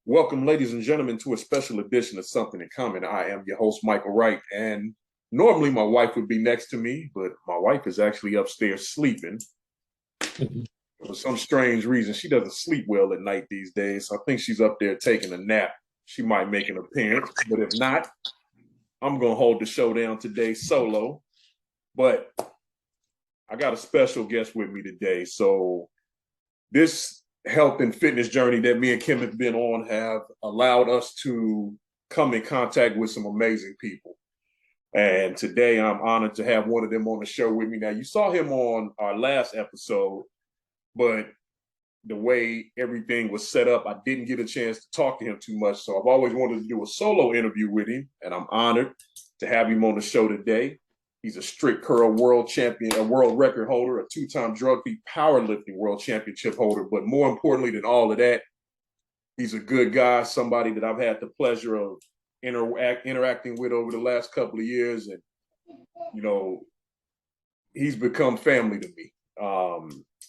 Welcome, ladies and gentlemen, to a special edition of Something in Common. I am your host, Michael Wright, and normally my wife would be next to me, but my wife is actually upstairs sleeping. For some strange reason, she doesn't sleep well at night these days, so I think she's up there taking a nap. She might make an appearance, but if not, I'm going to hold the show down today solo. But I got a special guest with me today, so this health and fitness journey that me and Kim have been on have allowed us to come in contact with some amazing people. And today I'm honored to have one of them on the show with me. Now, you saw him on our last episode, but the way everything was set up, I didn't get a chance to talk to him too much. So I've always wanted to do a solo interview with him, and I'm honored to have him on the show today. He's a strict curl world champion, a world record holder, a two-time drug-free powerlifting world championship holder. But more importantly than all of that, he's a good guy, somebody that I've had the pleasure of interacting with over the last couple of years. And, you know, he's become family to me.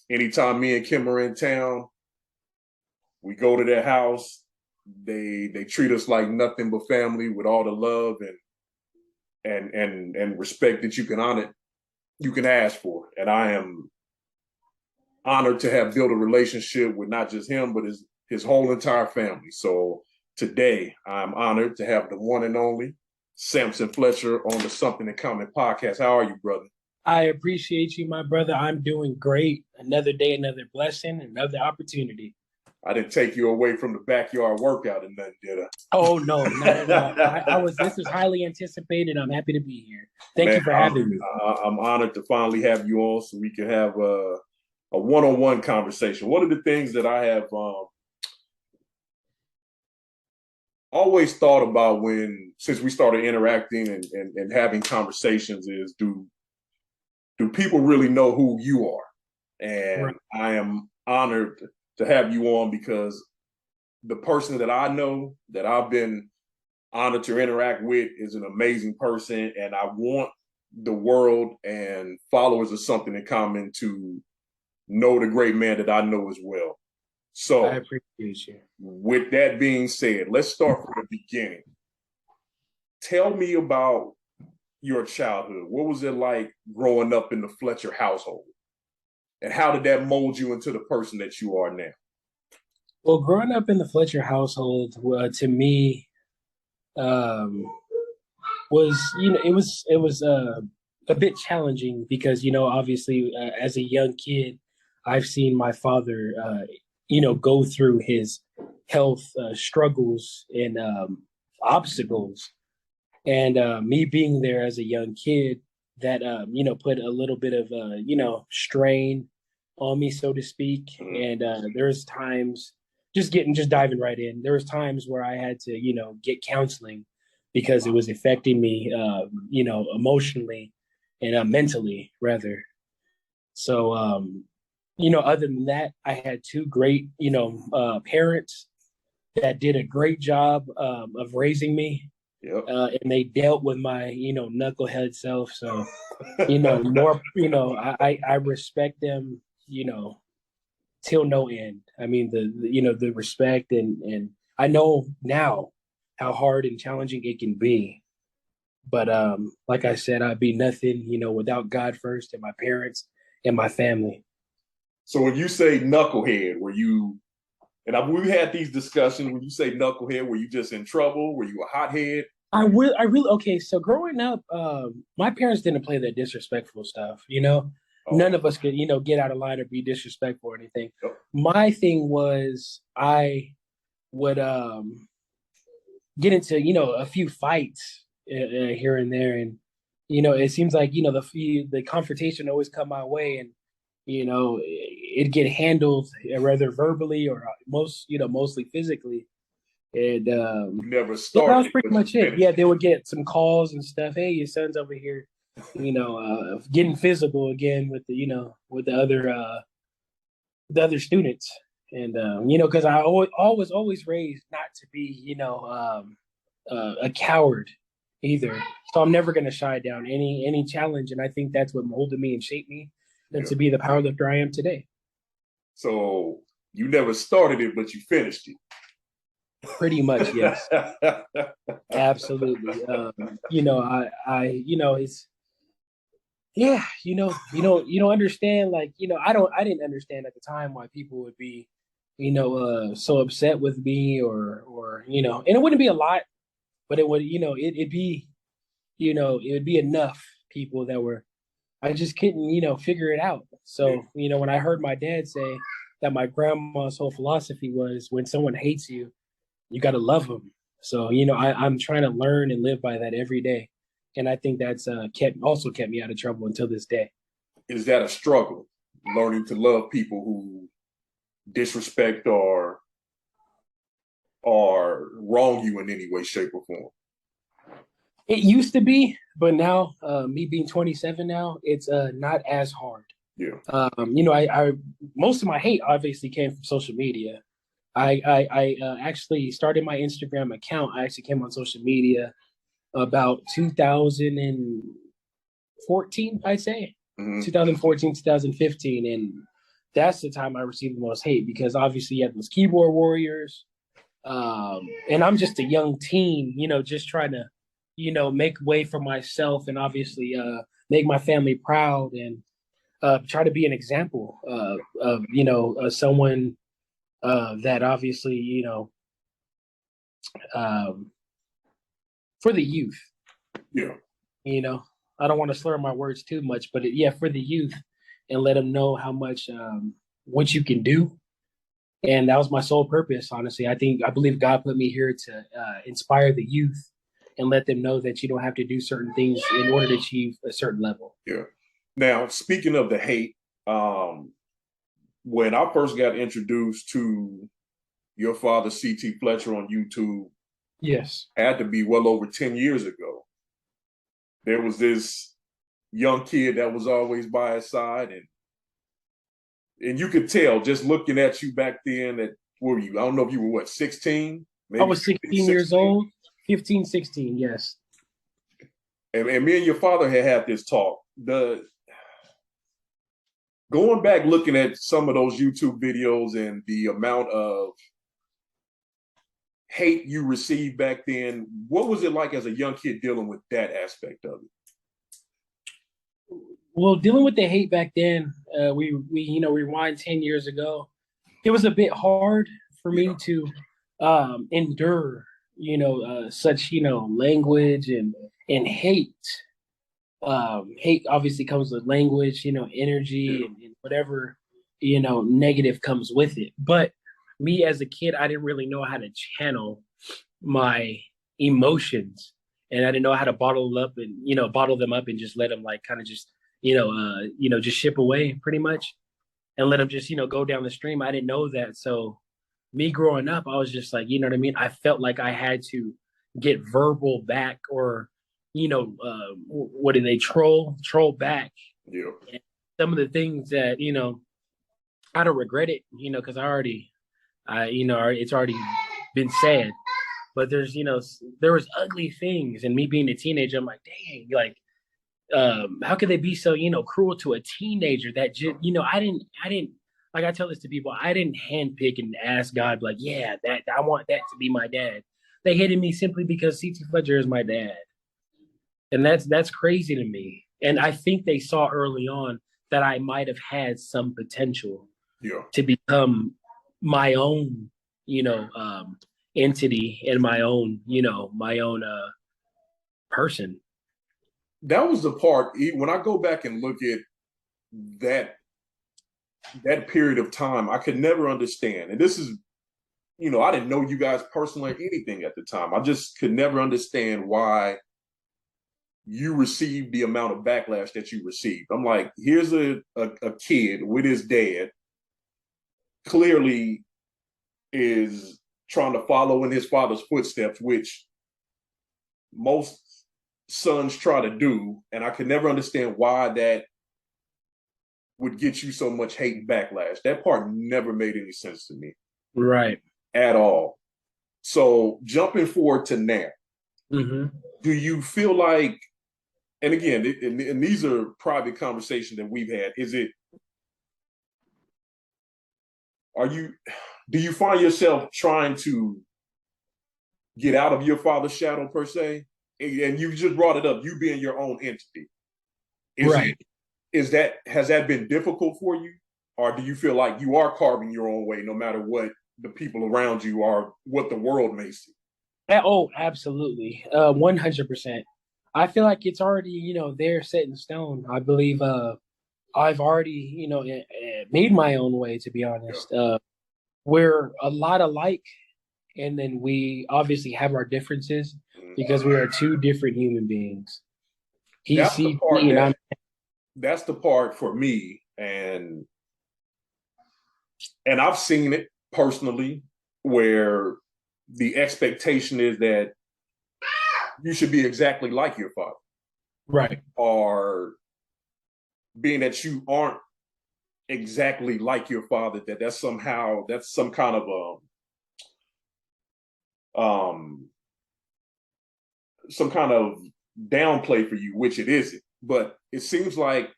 Anytime me and Kim are in town, we go to their house. They treat us like nothing but family, with all the love and respect that you can ask for. And I am honored to have built a relationship with not just him, but his whole entire family. So today I'm honored to have the one and only Samson Fletcher on the Somethin In Common podcast. How are you, brother? I appreciate you, my brother. I'm doing great. Another day, another blessing, another opportunity. I didn't take you away from the backyard workout and nothing, did I? Oh, no, not at all. This was highly anticipated. I'm happy to be here. Thank you for having me. I'm honored to finally have you on so we can have a one-on-one conversation. One of the things that I have always thought about since we started interacting and having conversations is, do people really know who you are? And right. I am honored to have you on because the person that I know, that I've been honored to interact with, is an amazing person. And I want the world and followers of Something in Common to know the great man that I know as well. So I appreciate you. With that being said, let's start from the beginning. Tell me about your childhood. What was it like growing up in the Fletcher household? And how did that mold you into the person that you are now? Well, growing up in the Fletcher household, to me, was, it was a bit challenging because, obviously, as a young kid, I've seen my father, go through his health struggles and obstacles. And me being there as a young kid, that, put a little bit of, strain on me, so to speak. And there's times, just diving right in, there was times where I had to, get counseling because it was affecting me, emotionally and mentally, rather. So, other than that, I had two great, parents that did a great job of raising me. Yep. And they dealt with my, knucklehead self. So, more, I respect them, till no end. I mean, the respect and I know now how hard and challenging it can be. But like I said, I'd be nothing, without God first and my parents and my family. So when you say knucklehead, we've had these discussions, when you say knucklehead, were you just in trouble? Were you a hothead? I really, okay. So growing up, my parents didn't play that disrespectful stuff, None of us could, get out of line or be disrespectful or anything. Oh. My thing was I would get into, a few fights here and there. And, it seems like, the confrontation always come my way and, it'd get handled rather verbally or mostly physically. And never started. That was pretty much it. Yeah, they would get some calls and stuff. Hey, your son's over here, getting physical again with the other students. And because I always raised not to be a coward, either. So I'm never going to shy down any challenge, and I think that's what molded me and shaped me, and Yeah. to be the powerlifter I am today. So you never started it, but you finished Pretty much, yes, it. absolutely. It's yeah, you don't understand. Like, I didn't understand at the time why people would be, so upset with me, or and it wouldn't be a lot, but it would, it'd be, it would be enough people that were, I just couldn't, figure it out. Yeah. So, when I heard my dad say that my grandma's whole philosophy was when someone hates you, you got to love them. So, I'm trying to learn and live by that every day. And I think that's kept me out of trouble until this day. Is that a struggle, learning to love people who disrespect or wrong you in any way, shape, or form? It used to be, but now, me being 27 now, it's not as hard. Yeah. I most of my hate obviously came from social media. I actually started my Instagram account. I actually came on social media about 2014, I'd say. Mm-hmm. 2014, 2015. And that's the time I received the most hate because obviously you have those keyboard warriors. And I'm just a young teen, just trying to, make way for myself and obviously make my family proud and try to be an example of, someone that obviously, um, for the youth. Yeah. I don't want to slur my words too much, but yeah, for the youth and let them know how much what you can do. And that was my sole purpose, honestly. I believe God put me here to inspire the youth and let them know that you don't have to do certain things in order to achieve a certain level. Yeah. Now, speaking of the hate, when I first got introduced to your father, CT Fletcher, on YouTube, Yes. had to be well over 10 years ago. There was this young kid that was always by his side, and you could tell just looking at you back then that, what were you? I don't know if you were, what, 16? Maybe I was 16 years 16. old, 15, 16, yes. And me and your father had this talk. Going back looking at some of those YouTube videos and the amount of hate you received back then, what was it like as a young kid dealing with that aspect of it? Well, dealing with the hate back then, we rewind 10 years ago. It was a bit hard for me to endure, such language and hate. Hate obviously comes with language, energy, and whatever negative comes with it. But me as a kid, I didn't really know how to channel my emotions, and I didn't know how to bottle them up and just let them like kind of just just ship away pretty much and let them just go down the stream. I didn't know that, so me growing up, I was just like, you know what I mean. I felt like I had to get verbal back, or what do they troll back? Yeah. And some of the things that I don't regret it, because it's already been said. But there was ugly things, and me being a teenager, I'm like, dang, like, how could they be so cruel to a teenager that just I didn't like, I tell this to people, I didn't handpick and ask God like, yeah, that I want that to be my dad. They hated me simply because CT Fletcher is my dad. And that's crazy to me. And I think they saw early on that I might have had some potential to become my own, entity and my own person. That was the part, when I go back and look at that period of time, I could never understand. And this is, I didn't know you guys personally or anything at the time. I just could never understand why you received the amount of backlash that you received. I'm like, here's a kid with his dad, clearly is trying to follow in his father's footsteps, which most sons try to do. And I could never understand why that would get you so much hate and backlash. That part never made any sense to me. Right. At all. So jumping forward to now, Hmm. Do you feel like, and again, and these are private conversations that we've had, are you, do you find yourself trying to get out of your father's shadow per se? And you just brought it up, you being your own entity. Is it, Right. has that been difficult for you? Or do you feel like you are carving your own way no matter what the people around you are, what the world may see? Oh, absolutely. 100%. I feel like it's already, there set in stone. I believe I've already, made my own way, to be Yeah. honest. We're a lot alike, and then we obviously have our differences Mhm. because we are two different human beings. He's That's the CT part and I'm. that's the part for me, and I've seen it personally where the expectation is that you should be exactly like your father, Right. or being that you aren't exactly like your father, that's somehow, that's some kind of um some kind of downplay for you, which it isn't. But it seems like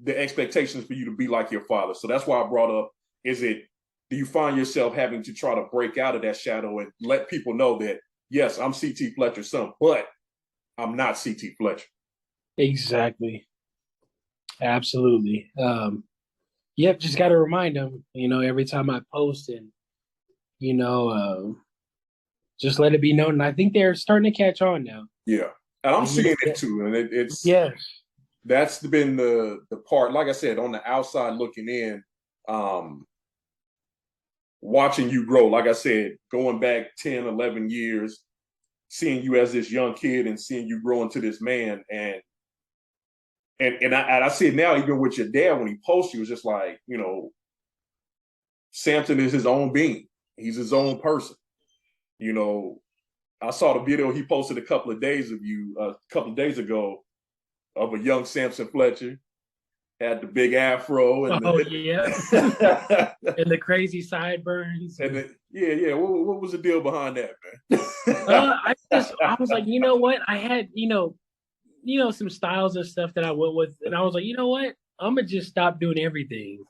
the expectations for you to be like your father. So that's why I brought up, is it, do you find yourself having to try to break out of that shadow and let people know that, yes, I'm CT Fletcher's son, but I'm not CT Fletcher? Exactly. Absolutely. Yep, just got to remind them, every time I post and, you know, just let it be known. And I think they're starting to catch on now. Yeah. And I'm And, you know, seeing it too. And it's, yes. that's been the part, like I said, on the outside looking in, um, watching you grow, like I said, going back 10, 11 years, seeing you as this young kid and seeing you grow into this man. And I see it now, even with your dad, when he posts you, it's just like, Samson is his own being. He's his own person. You know, I saw the video he posted a couple of days of you, a couple of days ago, of a young Samson Fletcher, had the big afro and Oh, yeah. the, And the crazy sideburns. and And the, yeah, yeah. What was the deal behind that, I was like, man? you know what? I had, some styles and stuff that I went with. And I was like, you know what? I'm going to just stop doing everything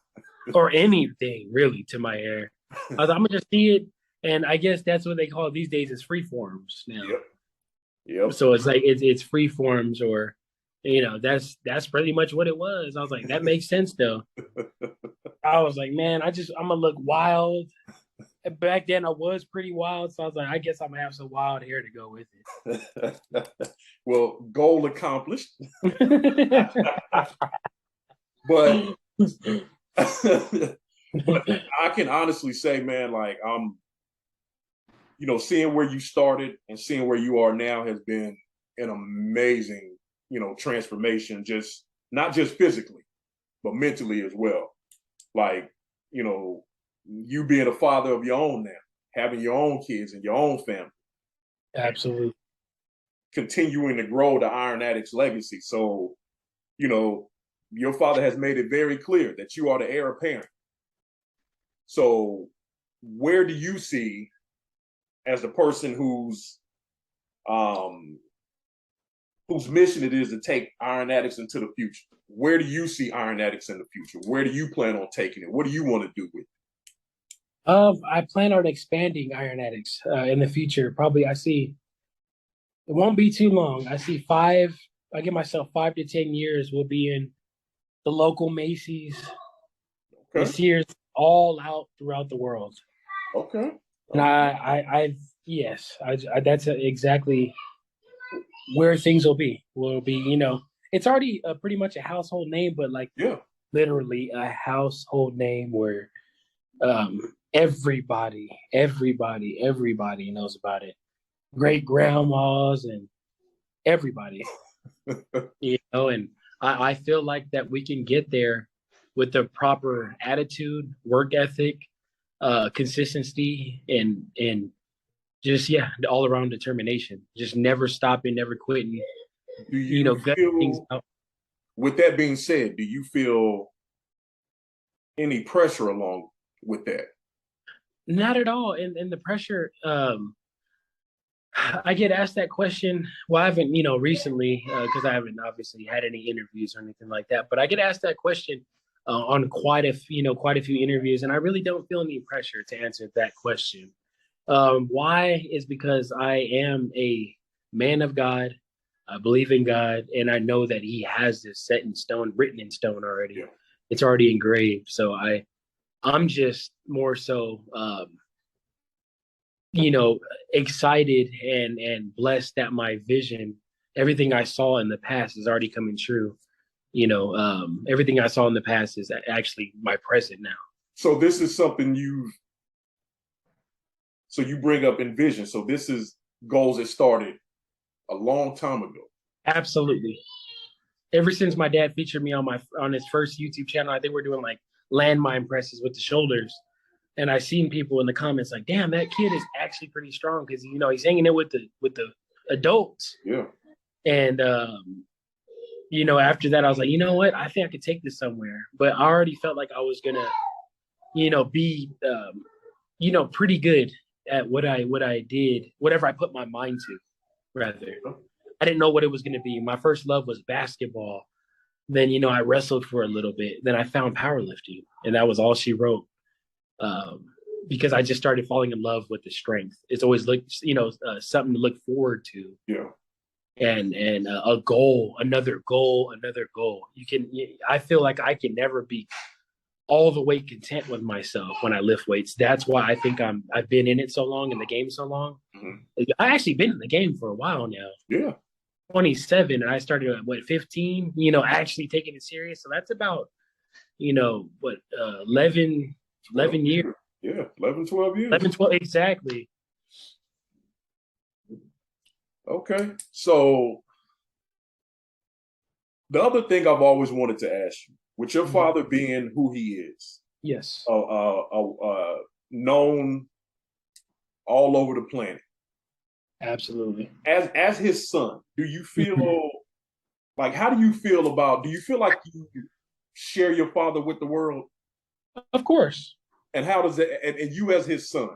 or anything really to my hair. I was like, I'm going to just see it. And I guess that's what they call it these days is free forms now. Yep, yep. So it's like it's free forms or that's pretty much what it was. I was like, that makes sense though. I was like, man, I'm gonna look wild. And back then I was pretty wild, so I was like, I guess I'm gonna have some wild hair to go with Well, goal accomplished. it. But but I can honestly say, man, like seeing where you started and seeing where you are now has been an amazing, transformation, just not just physically, but mentally as well. Like, you being a father of your own now, having your own kids and your own family, Absolutely. continuing to grow the Iron Addicts legacy. So, you know, your father has made it very clear that you are the heir apparent. So, where do you see, as the person um, whose mission it is to take Iron Addicts into the future? Where do you see Iron Addicts in the future? Where do you plan on taking it? What do you want to do with it? I plan on expanding Iron Addicts in the future. Probably I see it won't be too long. I see I give myself 5 to 10 years. We'll be in the local Macy's, the Okay. Sears, all out throughout the world. Okay. And Okay. yes, that's exactly where things will be. Will be, it's already pretty much a household name, but like Yeah. literally a household name where everybody knows about it. Great grandmas and everybody, and I feel like that we can get there with the proper attitude, work ethic, consistency, and just all around determination. Just never stopping, never quitting. Do you Gut things feel, out. with that being said, do you feel any pressure along with that? Not at all. And the pressure, I get asked that question. Well, I haven't, recently, because I haven't obviously had any interviews or anything like that. But I get asked that question on quite a few interviews, and I really don't feel any pressure to answer that question. Why is because I am a man of God. I believe in God, and I know that He has this set in stone, written in stone already. Yeah. It's already engraved. So I'm just more so, excited and blessed that my vision, everything I saw in the past, is already coming true. Everything I saw in the past is actually my present now. So this is something you bring up in vision. So this is goals that started a long time ago. Absolutely. Ever since my dad featured me on his first YouTube channel, I think we're doing like landmine presses with the shoulders. And I seen people in the comments like, "Damn, that kid is actually pretty strong because he's hanging in with the adults." Yeah. And after that, I was like, you know what? I think I could take this somewhere. But I already felt like I was gonna, be, pretty good at what I did, whatever I put my mind to. Rather, I didn't know what it was gonna be. My first love was basketball. Then I wrestled for a little bit. Then I found powerlifting, and that was all she wrote. Um, because I just started falling in love with the strength. It's always something to look forward to. Yeah. And a goal, another goal, another goal. I feel like I can never be all the way content with myself when I lift weights. That's why I think I've been in it so long, in the game so long. Mm-hmm. I actually been in the game for a while now. Yeah. 27, and I started at 15, actually taking it serious. So that's about, 11 years. Yeah, 11, 12 years. 11, 12, exactly. Okay. So the other thing I've always wanted to ask you, with your father being who he is, yes, known all over the planet, absolutely. As his son, do you feel like, how do you feel about? Do you feel like you share your father with the world? Of course. And how does it? And you as his son?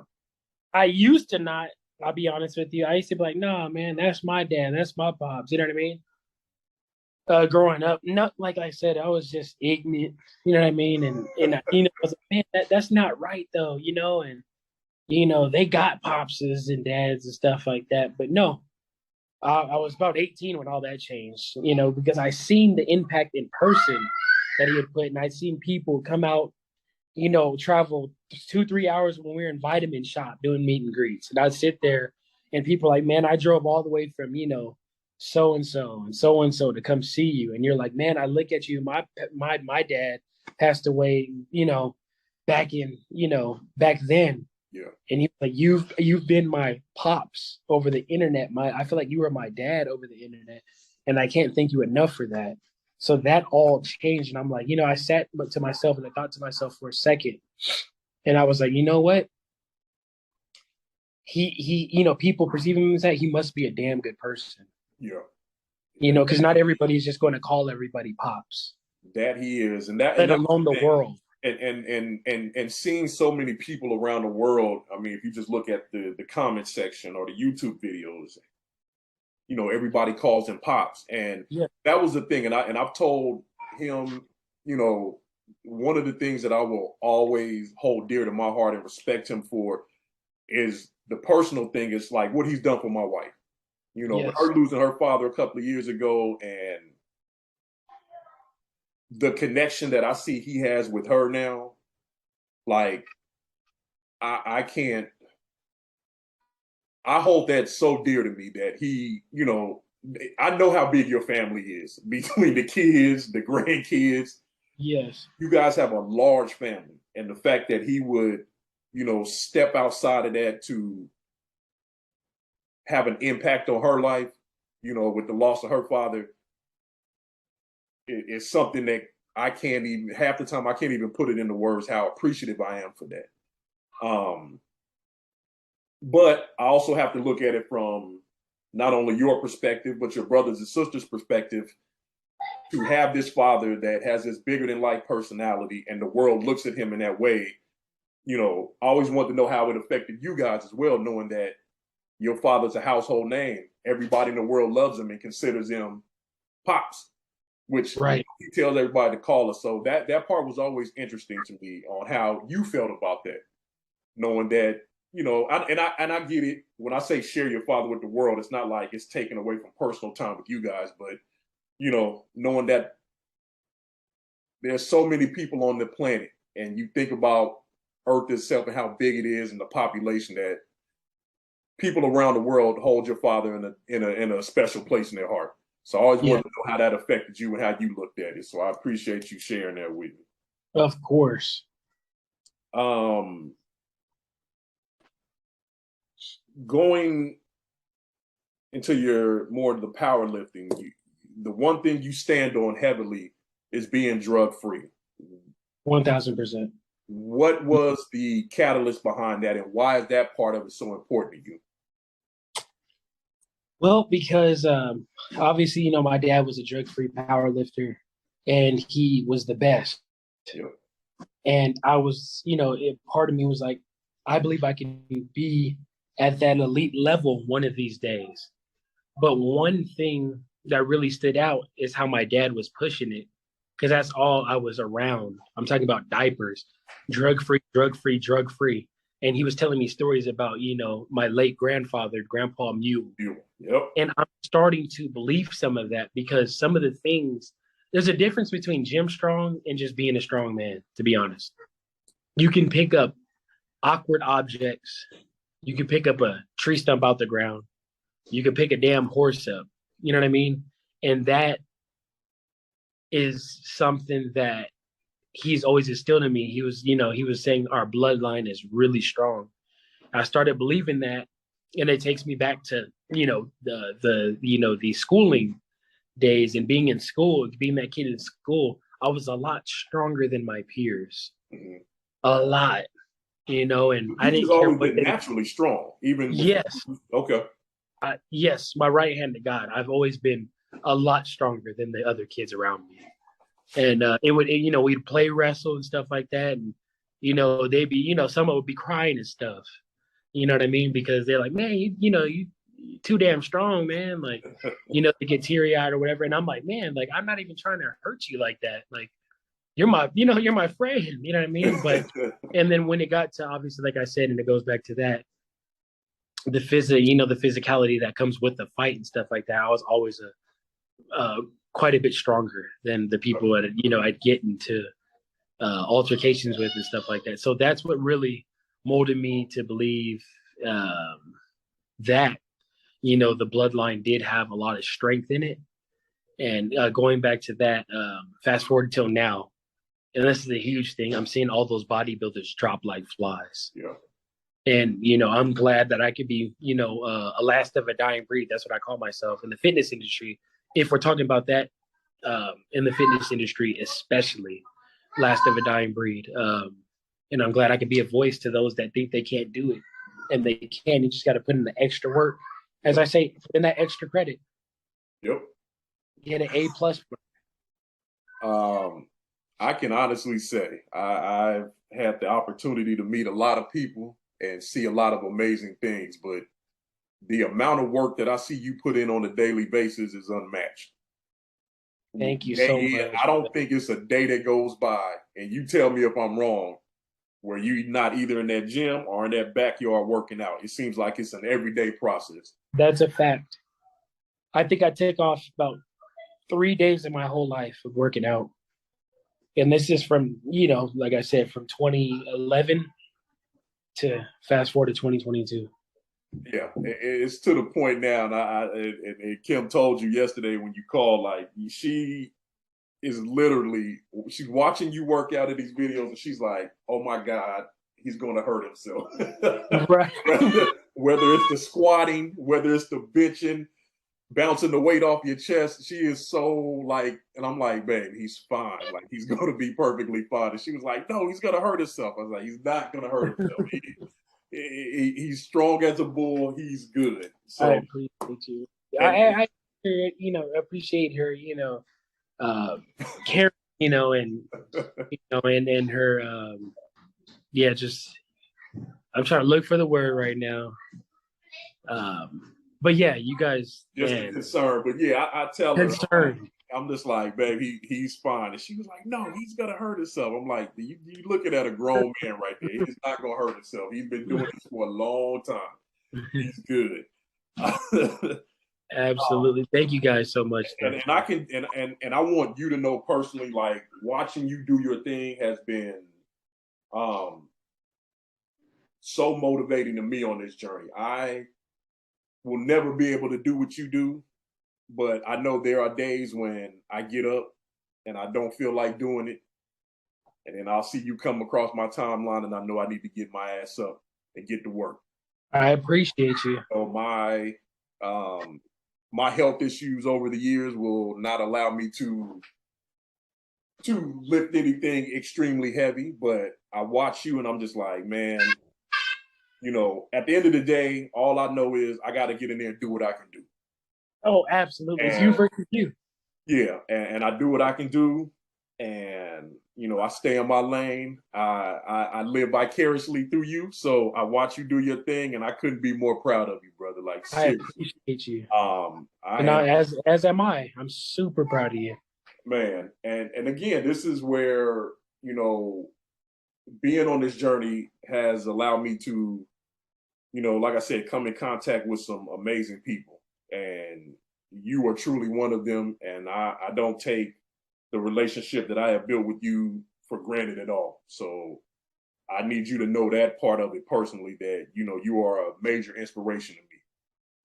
I used to not. I'll be honest with you. I used to be like, "Nah, man, that's my dad. That's my pops." You know what I mean? Growing up, not like I said, I was just ignorant. You know what I mean? And I was like, man, that's not right though. And they got popses and dads and stuff like that. But no, I was about 18 when all that changed. Because I seen the impact in person that he had put, and I'd seen people come out, travel 2-3 hours when we were in Vitamin Shop doing meet and greets. And I'd sit there and people like, man, I drove all the way from, so and so and so and so to come see you. And you're like, man, I look at you. My dad passed away, back back then. Yeah. And he's like, you've been my pops over the internet. I feel like you were my dad over the internet. And I can't thank you enough for that. So that all changed. And I'm like, I sat to myself and I thought to myself for a second. And I was like, you know what? He people perceive him as that. He must be a damn good person. Yeah. Because not everybody is just going to call everybody pops. That he is. And that, let alone the world. And seeing so many people around the world. I mean, if you just look at the comment section or the YouTube videos, everybody calls him pops. And that was the thing. And I've told him, one of the things that I will always hold dear to my heart and respect him for is the personal thing. Is like what he's done for my wife. With her losing her father a couple of years ago, and the connection that I see he has with her now, like I can't. I hold that so dear to me that he, I know how big your family is between the kids, the grandkids. Yes. You guys have a large family. And the fact that he would, step outside of that to have an impact on her life, with the loss of her father, is something that I can't even, half the time, I can't even put it into words how appreciative I am for that. But I also have to look at it from not only your perspective, but your brothers and sisters' perspective, to have this father that has this bigger than life personality and the world looks at him in that way. I always want to know how it affected you guys as well, knowing that, your father's a household name. Everybody in the world loves him and considers him Pops, which Right. he tells everybody to call us. So that part was always interesting to me on how you felt about that, knowing that, and I get it. When I say share your father with the world, it's not like it's taken away from personal time with you guys, but knowing that there's so many people on the planet, and you think about Earth itself and how big it is and the population, that people around the world hold your father in a special place in their heart. So I always Yeah, wanted to know how that affected you and how you looked at it. So I appreciate you sharing that with me. of course. Um, Going into your more of the powerlifting, the one thing you stand on heavily is being drug free. 1000%. What was the catalyst behind that, and why is that part of it so important to you? Well, because obviously, my dad was a drug-free power lifter, and he was the best. Yeah. And I was, part of me was like, I believe I can be at that elite level one of these days. But one thing that really stood out is how my dad was pushing it, because that's all I was around. I'm talking about diapers, drug free, drug free, drug free. And he was telling me stories about, my late grandfather, Grandpa Mule. Yep. And I'm starting to believe some of that, because some of the things, there's a difference between Jim Strong and just being a strong man, to be honest. You can pick up awkward objects. You can pick up a tree stump out the ground. You can pick a damn horse up. You know what I mean? And that is something that he's always instilled in me. He was saying our bloodline is really strong. I started believing that, and it takes me back to, the schooling days and being in school, being that kid in school. I was a lot stronger than my peers. Mm-hmm. A lot, and I You just didn't care always what been they. naturally strong, even before. Yes, Okay. yes, my right hand to God. I've always been a lot stronger than the other kids around me, and we'd play wrestle and stuff like that, and they'd be, someone would be crying and stuff. You know what I mean? Because they're like, man, you too damn strong, man. Like, they get teary eyed or whatever, and I'm like, man, like I'm not even trying to hurt you like that. Like, you're my friend. You know what I mean? But and then when it got to, obviously, like I said, and it goes back to that, the the physicality that comes with the fight and stuff like that. I was always quite a bit stronger than the people that I'd get into altercations with and stuff like that. So that's what really molded me to believe that the bloodline did have a lot of strength in it. And going back to that, fast forward till now, and this is a huge thing. I'm seeing all those bodybuilders drop like flies. Yeah. And I'm glad that I could be a last of a dying breed. That's what I call myself in the fitness industry. If we're talking about that, in the fitness industry, especially last of a dying breed. And I'm glad I could be a voice to those that think they can't do it, and they can. You just got to put in the extra work. As I say, put in that extra credit. Yep. Get an A+. I can honestly say I've had the opportunity to meet a lot of people and see a lot of amazing things, but the amount of work that I see you put in on a daily basis is unmatched. Thank you so much. I don't think it's a day that goes by, and you tell me if I'm wrong, where you're not either in that gym or in that backyard working out. It seems like it's an everyday process. That's a fact. I think I take off about 3 days in my whole life of working out. And this is from, like I said, from 2011 to fast forward to 2022. Yeah, it's to the point now, and Kim told you yesterday when you called, like she is literally, she's watching you work out in these videos, and she's like, "Oh my God, he's going to hurt himself." Right. Whether it's the squatting, whether it's the benching, bouncing the weight off your chest, she is so like, and I'm like, babe, he's fine. Like he's going to be perfectly fine. And she was like, no, he's going to hurt himself. I was like, he's not going to hurt himself. He's strong as a bull. He's good. So I appreciate you. I appreciate her, caring, and her, just, I'm trying to look for the word right now. But yeah, you guys, Just a man, concern. But yeah, I tell her, concerned. I'm just like, babe, he's fine. And she was like, no, he's gonna hurt himself. I'm like, you looking at a grown man right there. He's not gonna hurt himself. He's been doing this for a long time. He's good. Absolutely. Thank you guys so much. And I can and I want you to know personally, like watching you do your thing has been um so motivating to me on this journey. I will never be able to do what you do, but I know there are days when I get up and I don't feel like doing it. And then I'll see you come across my timeline and I know I need to get my ass up and get to work. I appreciate you. So my health issues over the years will not allow me to lift anything extremely heavy, but I watch you and I'm just like, man, at the end of the day, all I know is I got to get in there and do what I can do. Oh, absolutely. It's And you versus you. yeah, and I do what I can do, and I stay in my lane. I live vicariously through you, so I watch you do your thing, and I couldn't be more proud of you, brother. Like I seriously. appreciate you. I And am, as am I. I'm super proud of you. man, and again, this is where being on this journey has allowed me to, like I said, come in contact with some amazing people, and you are truly one of them. And I don't take the relationship that I have built with you for granted at all. So I need you to know that part of it personally, that you are a major inspiration to me.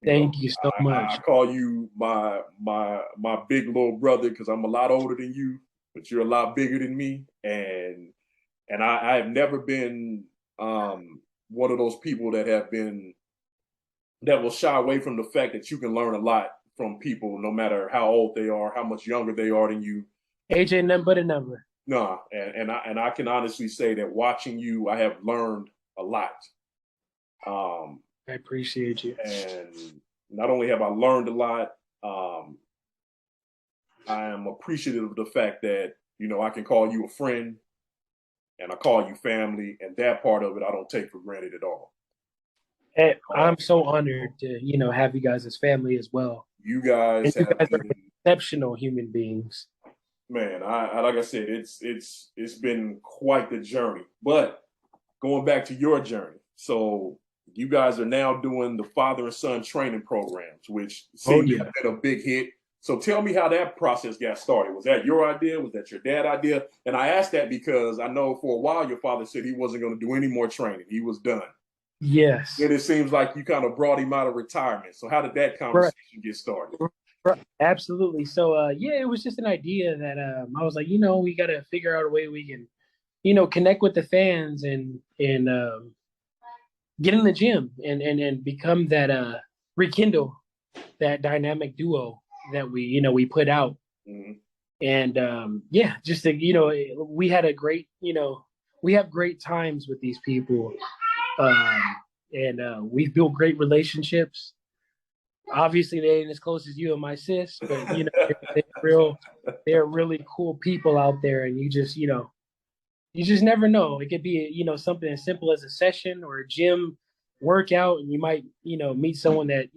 Thank you so I much. call you my big little brother because I'm a lot older than you, but you're a lot bigger than me, and I have never been one of those people that will shy away from the fact that you can learn a lot from people, no matter how old they are, how much younger they are than you. AJ, nothing but a number. No, and I can honestly say that watching you, I have learned a lot. I appreciate you. And not only have I learned a lot, I am appreciative of the fact that I can call you a friend and I call you family, and that part of it I don't take for granted at all. And I'm so honored to have you guys as family as well. You guys And you have guys are been, exceptional human beings. man. I like I said, it's been quite the journey. But going back to your journey, so you guys are now doing the father and son training programs, which Oh seems to yeah. have been a big hit. So tell me how that process got started. Was that your idea? Was that your dad's idea? And I asked that because I know for a while your father said he wasn't going to do any more training. He was done. Yes. Then it seems like you kind of brought him out of retirement. So how did that Right. conversation get started? Right. Absolutely. So yeah, it was just an idea that I was like, we got to figure out a way we can, connect with the fans and get in the gym and become that rekindle that dynamic duo that we put out. Mm-hmm. And yeah, just to, we had a great, we have great times with these people. Um, and we've built great relationships. Obviously, they ain't as close as you and my sis, but they're really cool people out there, and you just never know. It could be something as simple as a session or a gym workout, and you might meet someone that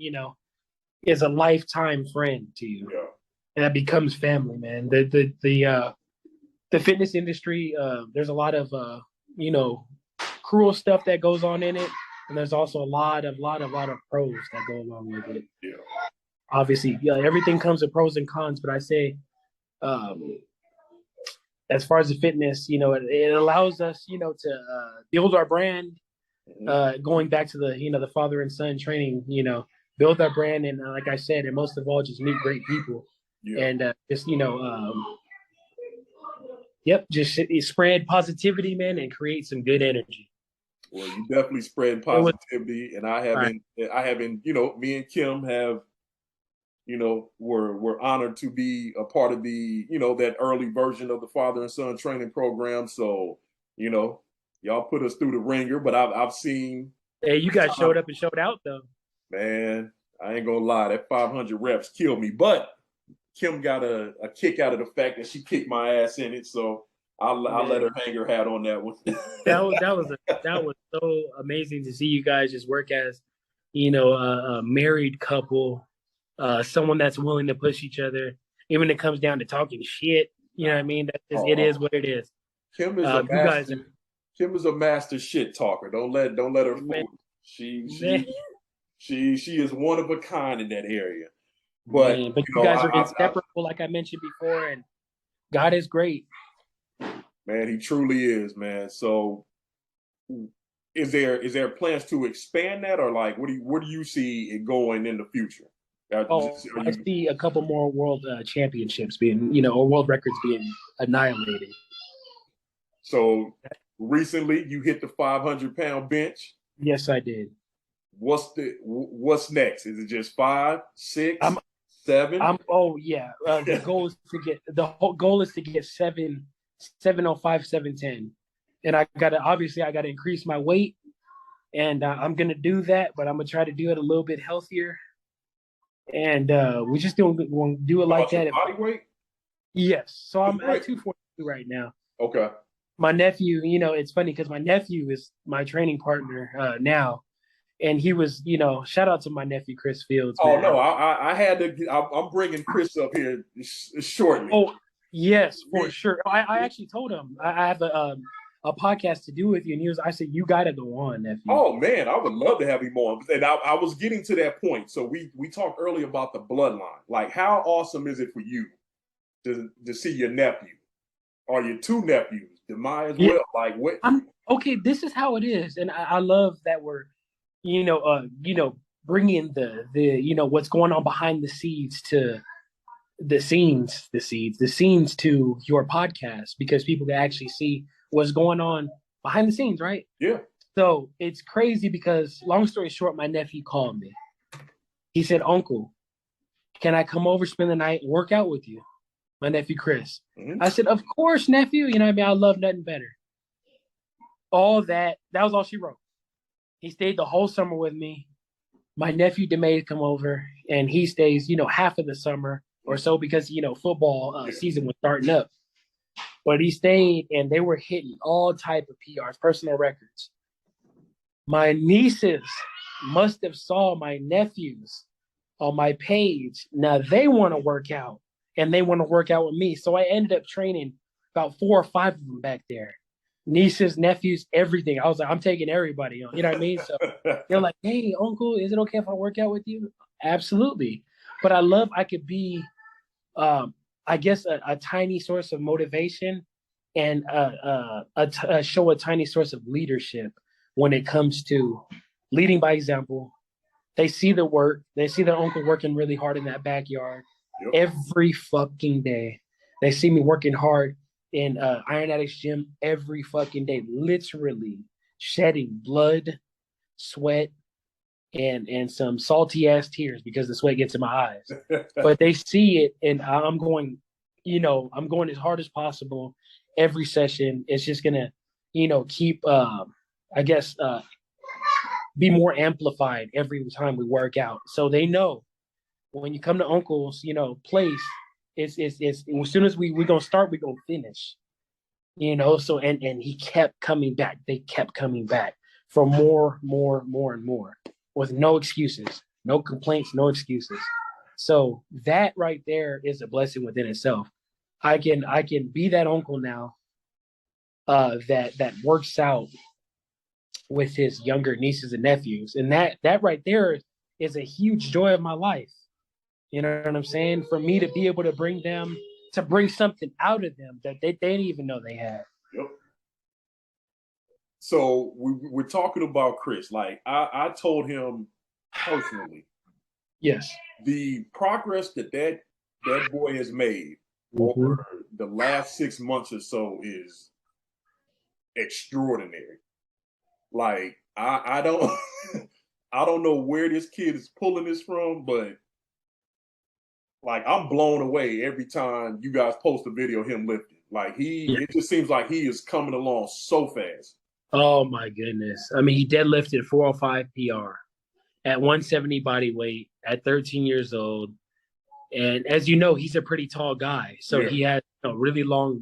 is a lifetime friend to you, Yeah. and that becomes family, man. The fitness industry, there's a lot of cruel stuff that goes on in it, and there's also a lot of pros that go along with it. Yeah. Obviously, everything comes with pros and cons, but I say, as far as the fitness, it allows us, to build our brand. Going back to the father and son training, build our brand, and like I said, and most of all, just meet great people, Yeah. and just yep, just spread positivity, man, and create some good energy. Well, you definitely spread positivity, and I haven't, me and Kim have, we're honored to be a part of the, that early version of the father and son training program. So, y'all put us through the ringer, but I've seen. Hey, you guys showed up and showed out, though. Man, I ain't gonna lie, that 500 reps killed me, but Kim got a kick out of the fact that she kicked my ass in it. So I'll let her hang her hat on that one. that was so amazing to see you guys just work as a married couple, someone that's willing to push each other, even when it comes down to talking shit. You know what I mean? It is Oh, what it is. Kim is a You guys master. Kim is a master shit talker. Don't let her man, fool you. She man, she she is one of a kind in that area. But man, but you you know, guys are inseparable, like I mentioned before, and God is great. man, he truly is, man. So is there plans to expand that, or like where do you see it going in the future? Oh, Are I you see a couple more world championships being, or world records being annihilated. so recently you hit the 500-pound bench. Yes, I did. What's next? Is it just five, I'm, six, seven? oh yeah. The whole goal is to get 705, 710, and I gotta increase my weight, and I'm gonna do that, but I'm gonna try to do it a little bit healthier, and we just don't want to do it How like about your that. body weight? Yes, so I'm at Right. 242 right now. Okay. My nephew, it's funny because my nephew is my training partner now, and he was, shout out to my nephew Chris Fields, Oh no, man. I had to. I'm bringing Chris up here shortly. Oh yes, for We, sure. I actually told him I have a podcast to do with you, and I said you got to go on, nephew. oh man, I would love to have him on. And I was getting to that point. So we talked earlier about the bloodline. Like, how awesome is it for you to see your nephew or your two nephews, Demai as Yeah, well? Like, what? I'm okay. This is how it is, and I love that we're, bringing the what's going on behind the scenes to the scenes to your podcast because people can actually see what's going on behind the scenes, right? Yeah. So it's crazy because, long story short, my nephew called me. He said, "Uncle, can I come over, spend the night, work out with you?" My nephew Chris. Mm-hmm. I said, "Of course, nephew. You know what I mean? I love nothing better." All that was all she wrote. He stayed the whole summer with me. My nephew Demay come over, and he stays, half of the summer or so because football season was starting up. But he stayed, and they were hitting all type of PRs, personal records. My nieces must have saw my nephews on my page. Now they want to work out, and they want to work out with me. So I ended up training about 4 or 5 of them back there. Nieces, nephews, everything. I was like, I'm taking everybody on. You know what I mean? So they're like, "Hey, uncle, is it okay if I work out with you?" Absolutely. But I love I could be, I guess, a tiny source of motivation and show a tiny source of leadership when it comes to leading by example. They see the work. They see their uncle working really hard in that backyard Yep. every fucking day. They see me working hard in Iron Addicts gym every fucking day, literally shedding blood, sweat, and some salty ass tears because the sweat gets in my eyes. But they see it, and I'm going, I'm going as hard as possible every session. It's just gonna, keep, I guess, be more amplified every time we work out. So they know when you come to Uncle's, place, it's as soon as we gonna start, we gonna finish. So and he kept coming back. They kept coming back for more, more, more, and more with no excuses, no complaints, no excuses. So that right there is a blessing within itself. I can be that uncle now that works out with his younger nieces and nephews, and that right there is a huge joy of my life. You know what I'm saying? For me to be able to bring something out of them that they didn't even know they had. Yep. So we're talking about Chris. Like, I told him personally, Yes. the progress that boy has made Mm-hmm. over the last 6 months or so is extraordinary. Like, I don't I don't know where this kid is pulling this from, but like, I'm blown away every time you guys post a video of him lifting. Like, Yeah. it just seems like he is coming along so fast. Oh my goodness. I mean, he deadlifted 405 PR at 170 body weight at 13 years old. And as you know, he's a pretty tall guy. So Yeah. he has really long,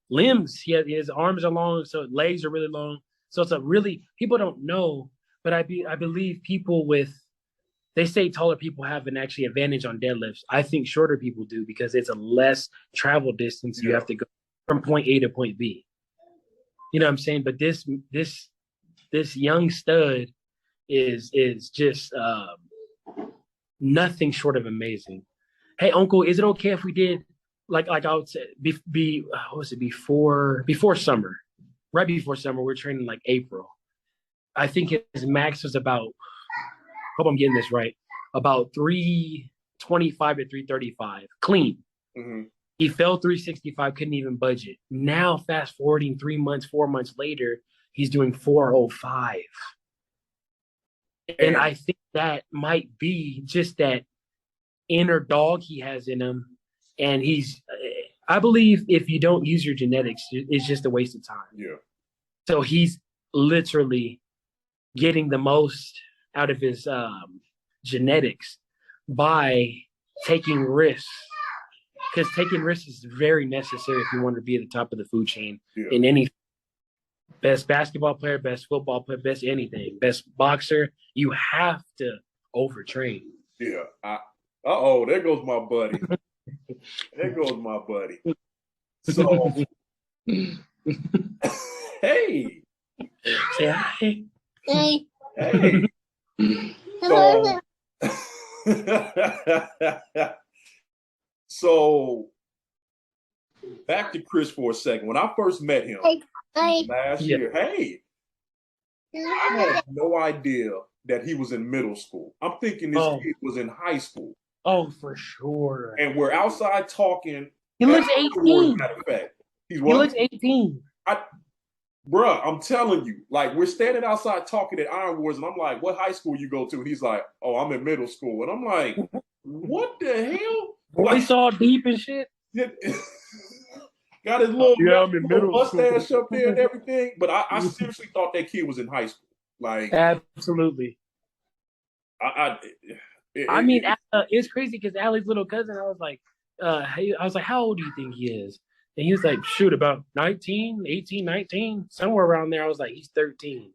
limbs. His arms are long, so legs are really long. So it's people don't know, but I believe people with they say taller people have an actually advantage on deadlifts. I think shorter people do because it's a less travel distance. You Yeah. have to go from point A to point B. You know what I'm saying? But this young stud is just nothing short of amazing. Hey, Uncle, is it okay if we did like I would say what was it before summer, right before summer? We're training like April. I think his max was about. Hope I'm getting this right. About 325 to 335 clean. Mm-hmm. He fell 365, couldn't even budget. Now, fast forwarding 3 months, 4 months later, he's doing 405. And I think that might be just that inner dog he has in him. And I believe if you don't use your genetics, it's just a waste of time. Yeah. So he's literally getting the most out of his genetics by taking risks. Because taking risks is very necessary if you want to be at the top of the food chain in any best basketball player, best football player, best anything, best boxer. You have to overtrain. Yeah. Uh-oh, there goes my buddy. There goes my buddy. So, hey. Say hi. Hey. Hey. Hello. So, back to Chris for a second. When I first met him Hey. last year, I had no idea that he was in middle school. I'm thinking this kid was in high school. Oh, for sure. And we're outside talking. He looks 18. Matter of fact. He looks 18. Bruh, I'm telling you, like, we're standing outside talking at Iron Wars, and I'm like, what high school you go to? And he's like, oh, I'm in middle school. And I'm like, what the hell? Voice all deep and shit. Got his little, I'm in middle mustache up there and everything. But I seriously thought that kid was in high school. Like, absolutely. It's crazy because Allie's little cousin, I was like, how old do you think he is? And he was like, shoot, about 19, 18, 19, somewhere around there. I was like, he's 13.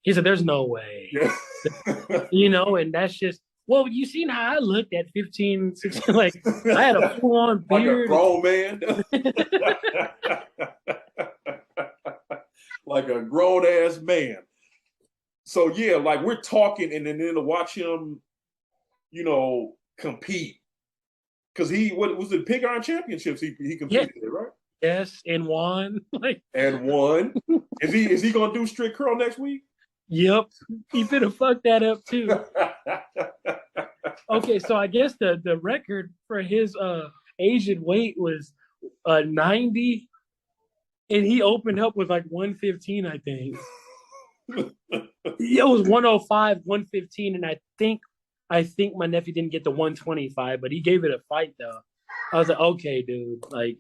He said, there's no way. Yeah. And that's just, well, you seen how I looked at 15, 16, like I had a full-on beard. Like a grown man. Like a grown-ass man. So, yeah, like we're talking and then to watch him, compete. Because what was it, Pig Iron Championships he competed in, right? Yes, and won. And won. Is he gonna do strict curl next week? Yep. He finna fuck that up too. Okay, so I guess the record for his Asian weight was 90, and he opened up with like 115, I think. It was 105, 115, and I think my nephew didn't get the 125, but he gave it a fight though. I was like, okay, dude. Like,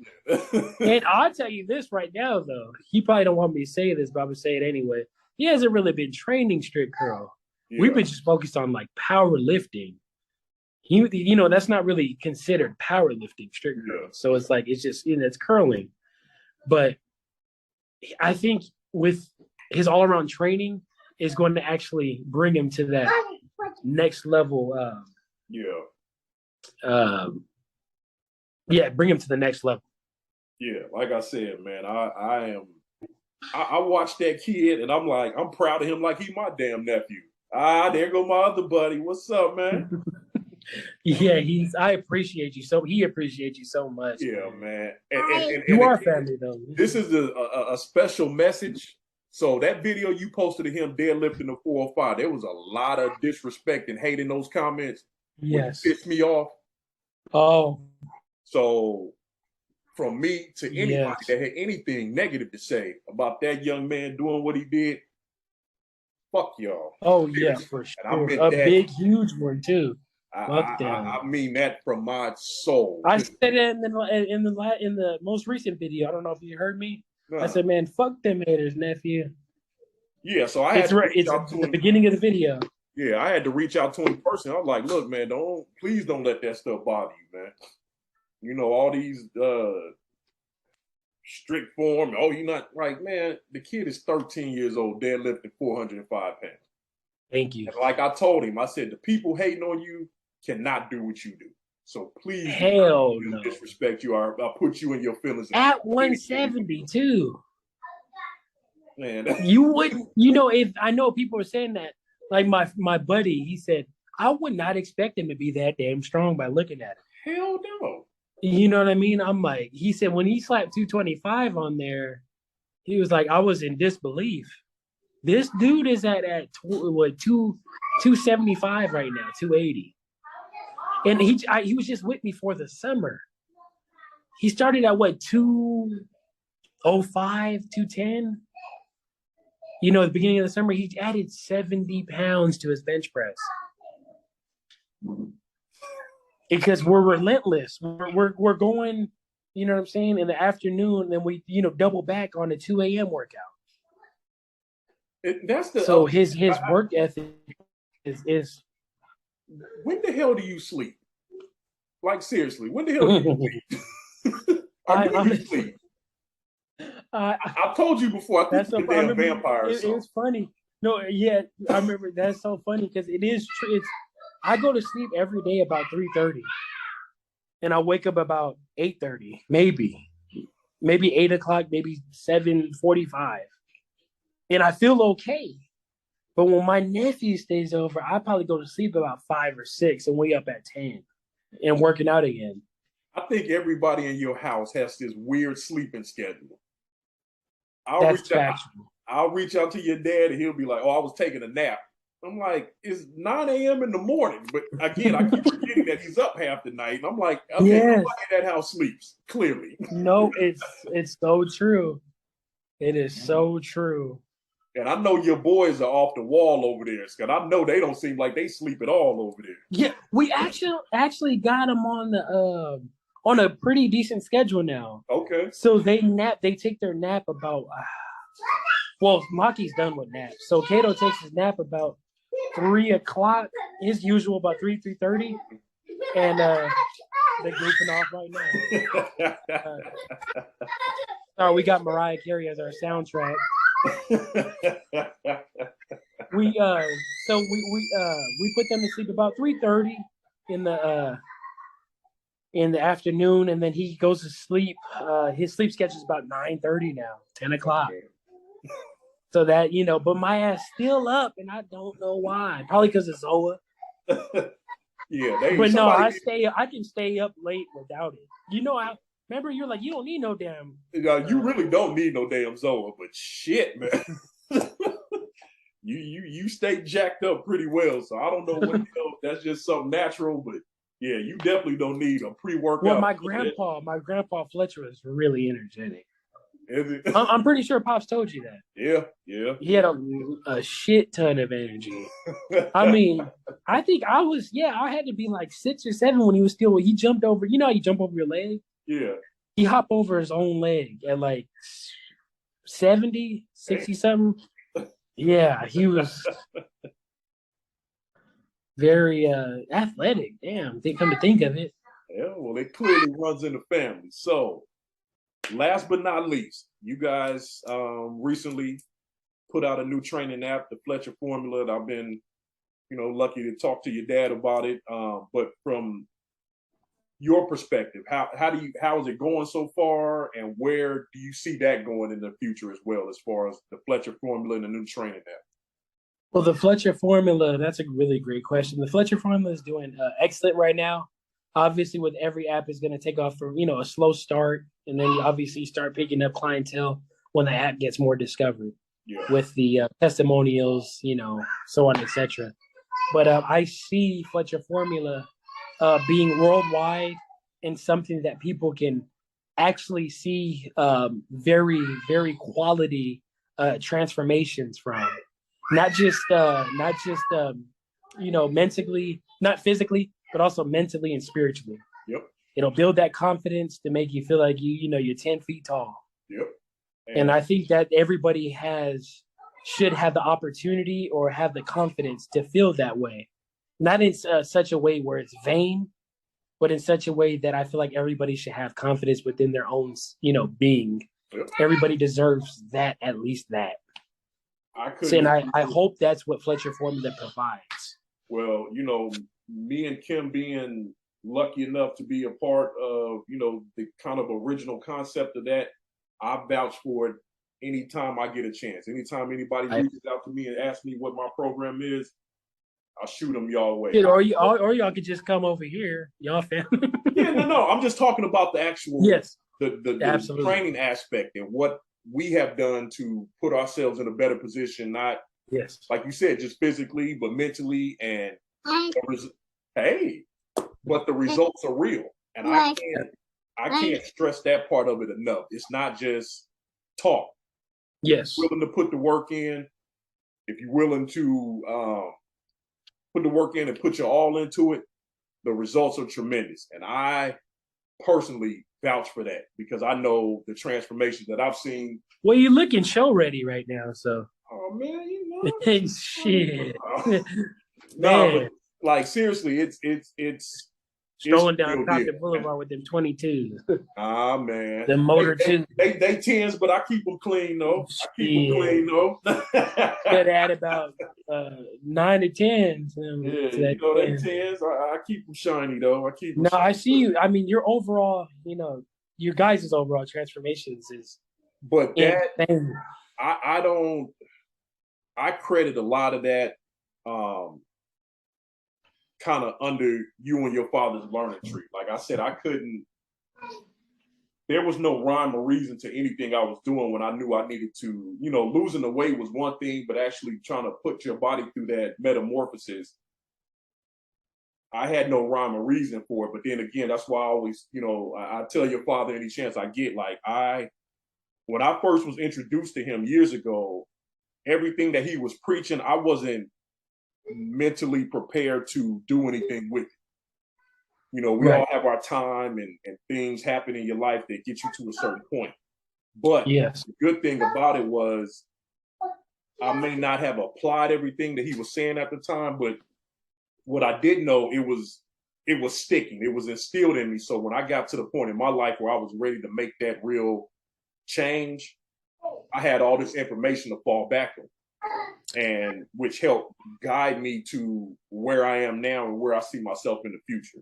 and I'll tell you this right now though. He probably don't want me to say this, but I'm gonna say it anyway. He hasn't really been training strict curl. Yeah. We've been just focused on like powerlifting. That's not really considered powerlifting strict curl. Yeah. So it's like it's just it's curling. But I think with his all around training is going to actually bring him to that next level. Bring him to the next level. Yeah, like I said, man, I watched that kid and I'm like, I'm proud of him like he my damn nephew. There go my other buddy. What's up, man? Yeah, I appreciate you so. He appreciates you so much. Yeah, man. And you are family though. This is a special message. So that video you posted of him deadlifting the 405, there was a lot of disrespect and hate in those comments. Yes, which pissed me off. Oh, so from me to anybody that had anything negative to say about that young man doing what he did, fuck y'all. Oh yeah, for sure. A big, huge one too. I mean that from my soul. I said it in the most recent video. I don't know if you heard me. I said, man, fuck them haters, nephew. Yeah, so I had it's the beginning of the video. Yeah, I had to reach out to him personally. I was like, look, man, please don't let that stuff bother you, man. All these strict form. Oh, you're not like, man, the kid is 13 years old, deadlifting 405 pounds. Thank you. And like I told him, I said, the people hating on you cannot do what you do. So please Hell do no. disrespect you or I'll put you in your feelings. At 170 too. Man. You wouldn't, if I know people are saying that, like my buddy, he said, I would not expect him to be that damn strong by looking at him. Hell no. You know what I mean? I'm like, he said when he slapped 225 on there, he was like, I was in disbelief. This dude is at 275 right now, 280. And he was just with me for the summer. He started at 205, 210. At the beginning of the summer, he added 70 pounds to his bench press. Because we're relentless. We're going, you know what I'm saying, in the afternoon, and then we, double back on a 2 a.m. workout. So his work ethic is. When the hell do you sleep? Like seriously, when the hell do you sleep? You sleep? I told you before. I think you're a damn vampire. It was funny. No, yeah, I remember. That's so funny because it is true. I go to sleep every day about 3:30, and I wake up about 8:30, maybe 8 o'clock, maybe 7:45, and I feel okay. But when my nephew stays over, I probably go to sleep about 5 or 6 and wake up at 10 and working out again. I think everybody in your house has this weird sleeping schedule. I'll reach out to your dad and he'll be like, "Oh, I was taking a nap." I'm like, "It's 9 a.m. in the morning." But again, I keep forgetting that he's up half the night. And I'm like, okay, yes. Nobody in that house sleeps, clearly. No, it's so true. It is so true. And I know your boys are off the wall over there, Scott. I know they don't seem like they sleep at all over there. Yeah, we actually got them on a pretty decent schedule now. Okay. So they take their nap about well, Maki's done with naps. So Kato takes his nap about 3 o'clock, his usual about 3:30. And they're goofing off right now. Sorry, we got Mariah Carey as our soundtrack. we put them to sleep about 3:30 in the afternoon, and then he goes to sleep. His sleep schedule is about 9:30 now, 10 o'clock. So that, but my ass still up, and I don't know why. Probably because of Zoa. Yeah, but no, I can stay up late without it. Remember, you're like, you don't need no damn. You really don't need no damn Zoa, but shit, man. you stay jacked up pretty well, so I don't know what that's just something natural, but yeah, you definitely don't need a pre-workout. Well, my grandpa Fletcher was really energetic. Is it? I'm pretty sure Pops told you that. Yeah. He had a shit ton of energy. I mean, I think I had to be like 6 or 7 when he jumped over. You know how you jump over your leg? Yeah. He hopped over his own leg at like 70, 60 something. Yeah, he was very athletic. Damn, they come to think of it. Yeah, well, it clearly runs in the family. So, last but not least, you guys recently put out a new training app, the Fletcher Formula. I've been, lucky to talk to your dad about it. But from your perspective, how is it going so far, and where do you see that going in the future as well, as far as the Fletcher Formula and the new training app? Well, the Fletcher Formula, that's a really great question. The Fletcher Formula is doing excellent right now. Obviously, with every app is going to take off from, a slow start, and then you obviously start picking up clientele when the app gets more discovered with the testimonials, so on, etc. But I see Fletcher Formula being worldwide and something that people can actually see very, very quality transformations from. Not just mentally, not physically, but also mentally and spiritually. Yep. It'll build that confidence to make you feel like you're 10 feet tall. Yep. And I think that everybody should have the opportunity or have the confidence to feel that way. Not in such a way where it's vain, but in such a way that I feel like everybody should have confidence within their own, being. Yep. Everybody deserves that, at least that. I saying couldn't. I hope that's what Fletcher Formula provides. Well, me and Kim being lucky enough to be a part of, the kind of original concept of that, I vouch for it anytime I get a chance. Anytime anybody reaches out to me and asks me what my program is, I'll shoot them y'all way. Or y'all could just come over here, y'all family. Yeah, no. I'm just talking about the actual the training aspect and what we have done to put ourselves in a better position, not like you said, just physically, but mentally. And but the results are real, and I can't stress that part of it enough. It's not just talk. Yes, if you're willing to put the work in. If you're willing to put the work in and put your all into it, the results are tremendous. And I personally vouch for that because I know the transformations that I've seen. Well, you're looking show ready right now, so. Oh man, Hey, shit. No, but like seriously, it's strolling down Compton Boulevard with them 22s. Ah man, the motor too. They 10s, but I keep them clean though. Could add about 9 to 10s. They 10s. I keep them shiny though. I keep them. No, I see you. I mean, your overall, your guys' overall transformations is. But that I don't. I credit a lot of that kind of under you and your father's learning tree. Like I said, there was no rhyme or reason to anything I was doing when I knew I needed to, losing the weight was one thing, but actually trying to put your body through that metamorphosis, I had no rhyme or reason for it. But then again, that's why I always, I tell your father any chance I get, when I first was introduced to him years ago, everything that he was preaching, I wasn't mentally prepared to do anything with it. We all have our time and things happen in your life that get you to a certain point. But the good thing about it was I may not have applied everything that he was saying at the time, but what I did know, it was sticking. It was instilled in me. So when I got to the point in my life where I was ready to make that real change, I had all this information to fall back on, and which helped guide me to where I am now and where I see myself in the future.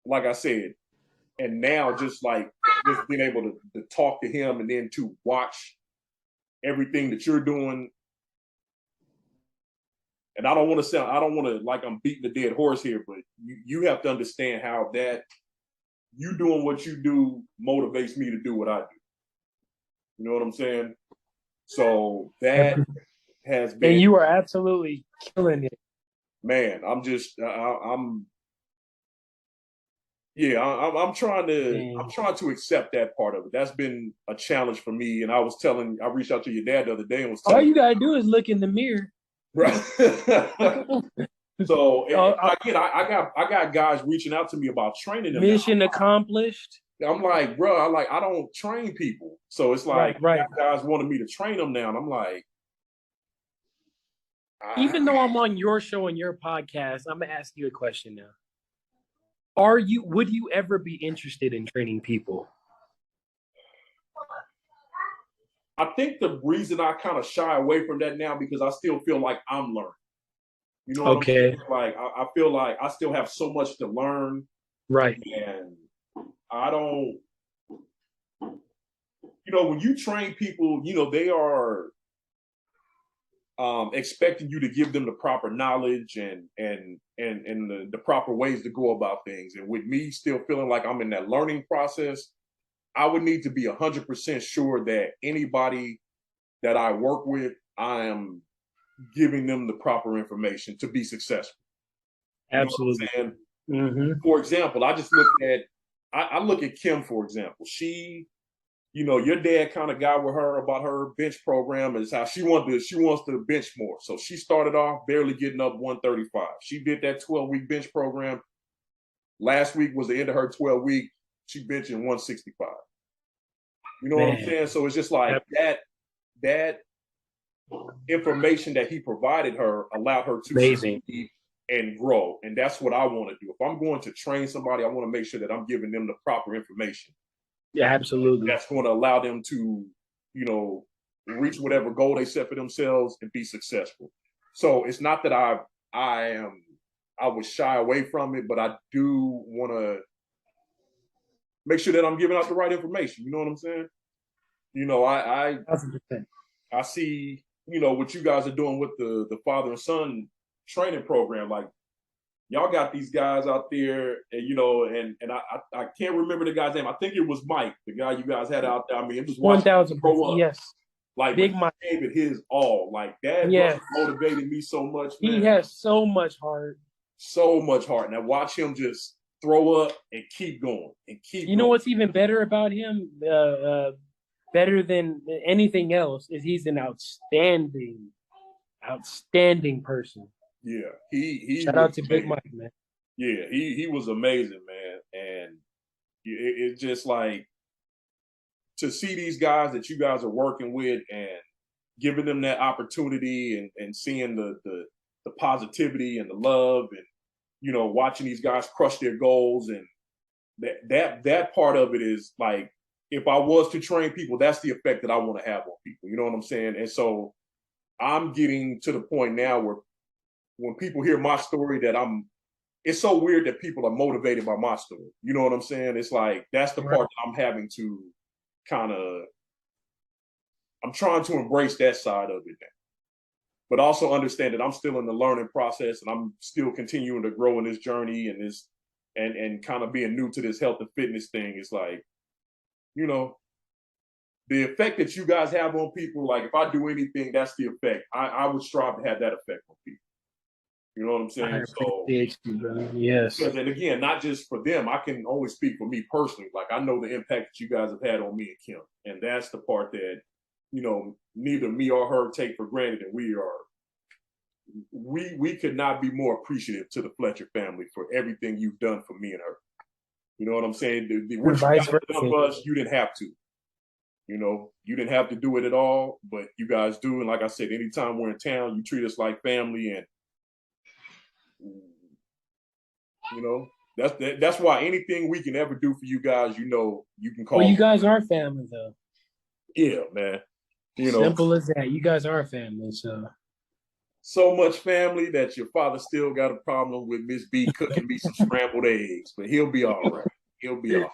Like I said, and now just being able to talk to him and then to watch everything that you're doing. And I don't want to like I'm beating a dead horse here, but you have to understand how that you doing what you do motivates me to do what I do. You know what I'm saying? So that has been. And you are absolutely killing it. Man, I'm trying to accept that part of it. That's been a challenge for me. And I reached out to your dad the other day and was telling all you gotta do is look in the mirror. Right. So again, I got guys reaching out to me about training them. Mission accomplished. I'm like, bro, I don't train people. So it's like guys wanted me to train them now. And I'm like, even though I'm on your show and your podcast, I'm gonna ask you a question now. Would you ever be interested in training people? I think the reason I kind of shy away from that now because I still feel like I'm learning. You know what I'm saying? Like I feel like I still have so much to learn. Right. And I don't, when you train people, they are expecting you to give them the proper knowledge and the proper ways to go about things. And with me still feeling like I'm in that learning process, I would need to be 100% sure that anybody that I work with, I am giving them the proper information to be successful. Absolutely. Mm-hmm. For example, I just look at Kim, for example. She, your dad kind of got with her about her bench program is how she wants to bench more. So she started off barely getting up 135. She did that 12-week bench program. Last week was the end of her 12-week. She benching 165. You know what I'm saying? So it's just like that information that he provided her allowed her to succeed and grow. And that's what I want to do. If I'm going to train somebody, I want to make sure that I'm giving them the proper information. Yeah, absolutely. That's going to allow them to, reach whatever goal they set for themselves and be successful. So it's not that I would shy away from it, but I do want to make sure that I'm giving out the right information. You know what I'm saying? You know, I see, you know, what you guys are doing with the father and son training program. Like, y'all got these guys out there, and you know, and I can't remember the guy's name. I think it was Mike, the guy you guys had out there. I mean, it was 1,000. Yes. Like, Big Mike gave it his all. Like, that motivated me so much, man. He has so much heart. So much heart. Now watch him just throw up and keep going and keep You know what's even better about him? Better than anything else is he's an outstanding person. Yeah. He Shout out to Big Mike, man. Yeah, he was amazing, man. And it's just like, to see these guys that you guys are working with and giving them that opportunity and seeing the positivity and the love, and, you know, watching these guys crush their goals, and that part of it is like, if I was to train people, that's the effect that I want to have on people. You know what I'm saying? And so I'm getting to the point now where when people hear my story, it's so weird that people are motivated by my story. You know what I'm saying? It's like, that's the part that I'm having to I'm trying to embrace that side of it now, but also understand that I'm still in the learning process, and I'm still continuing to grow in this journey and this, and kind of being new to this health and fitness thing. It's like, you know, the effect that you guys have on people, like, if I do anything, that's the effect. I would strive to have that effect on people. You know what I'm saying? Yes. And again, not just for them. I can only speak for me personally. Like, I know the impact that you guys have had on me and Kim. And that's the part that, you know, neither me or her take for granted. And we could not be more appreciative to the Fletcher family for everything you've done for me and her. You know what I'm saying? What you guys have done for us, you didn't have to. You know, you didn't have to do it at all, but you guys do. And like I said, anytime we're in town, you treat us like family, and you know, that's why anything we can ever do for you guys, you know, you can call. Well, you guys are family, though. Yeah, man. You know, simple as that. You guys are family, so much family that your father still got a problem with Miss B cooking me some scrambled eggs, but he'll be all right. He'll be all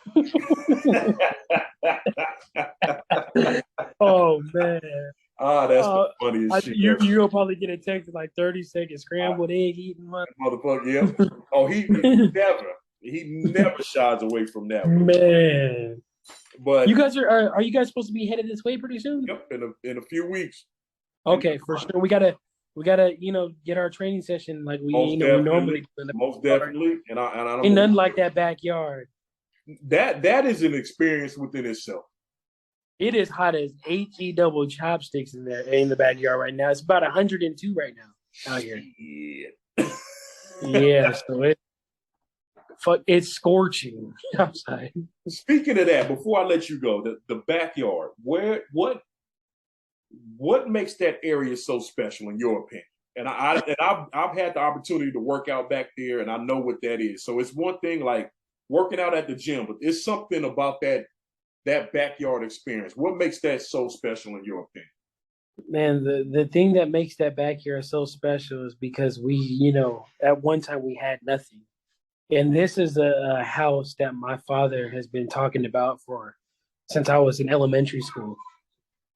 right. Oh man. That's the funniest shit. You'll probably get a text in like 30 seconds, scrambled egg eating motherfucker, yeah. Oh, he never shies away from that one. Man. But you guys are you guys supposed to be headed this way pretty soon? Yep, in a few weeks. Okay, for sure. We gotta, you know, get our training session like we normally do. Most definitely. And I don't ain't nothing like that backyard. That is an experience within itself. It is hot as HE double chopsticks in the backyard right now. It's about 102 right now out here. Yeah, so it's scorching outside. Speaking of that, before I let you go, the backyard, what makes that area so special in your opinion? And I've had the opportunity to work out back there, and I know what that is. So it's one thing like working out at the gym, but it's something about that backyard experience. What makes that so special in your opinion? Man, the thing that makes that backyard so special is because we, you know, at one time we had nothing. And this is a house that my father has been talking about since I was in elementary school.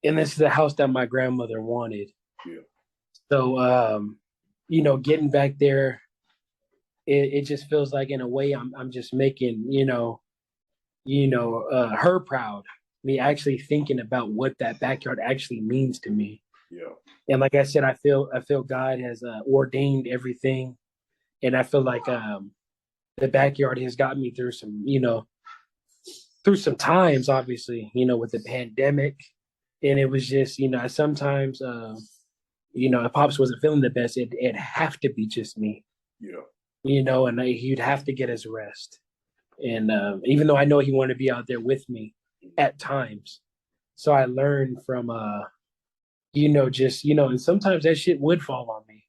And this is a house that my grandmother wanted. Yeah. So, you know, getting back there, it just feels like in a way I'm just making, her proud. Me actually thinking about what that backyard actually means to me. Yeah. And like I said, I feel God has ordained everything, and I feel like the backyard has gotten me through some times, obviously, with the pandemic, and it was just, sometimes, if Pops wasn't feeling the best, it'd have to be just me. Yeah. And he'd have to get his rest. And even though I know he wanted to be out there with me at times. So I learned from, and sometimes that shit would fall on me,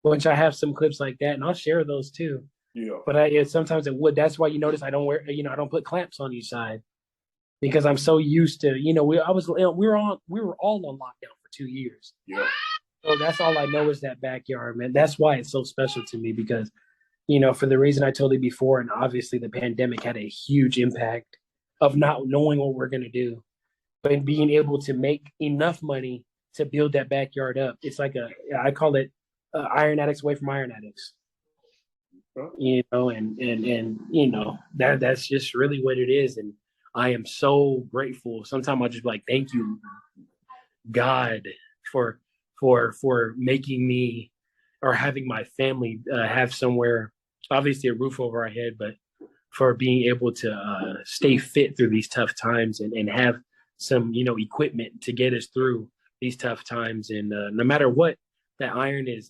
which I have some clips like that, and I'll share those too. Yeah. But sometimes it would. That's why you notice I don't wear, I don't put clamps on each side. because I'm so used to, we were all on lockdown for 2 years. Yeah. So that's all I know is that backyard, man. That's why it's so special to me because, for the reason I told you before, and obviously the pandemic had a huge impact of not knowing what we're gonna do, but being able to make enough money to build that backyard up. It's like I call it iron addicts away from iron addicts. That's just really what it is. And I am so grateful. Sometimes I'll just be like, thank you, God, for making me or having my family have somewhere, obviously a roof over our head, but for being able to stay fit through these tough times and have some, equipment to get us through these tough times. And no matter what, that iron is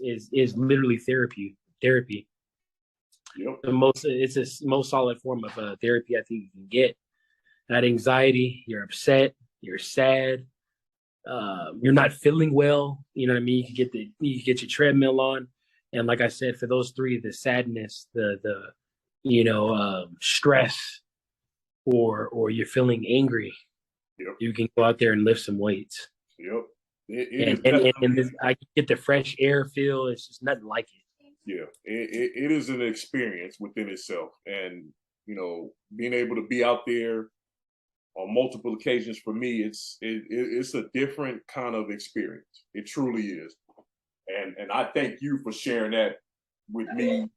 literally therapy. Yep. It's a most solid form of therapy I think you can get. That anxiety, you're upset, you're sad, you're not feeling well. You know what I mean? You can get your treadmill on, and like I said, for those three, the sadness, the stress, or you're feeling angry, yep. You can go out there and lift some weights. Yep. I get the fresh air feel. It's just nothing like it. Yeah, it is an experience within itself, and being able to be out there on multiple occasions for me, it's a different kind of experience. It truly is, and I thank you for sharing that with me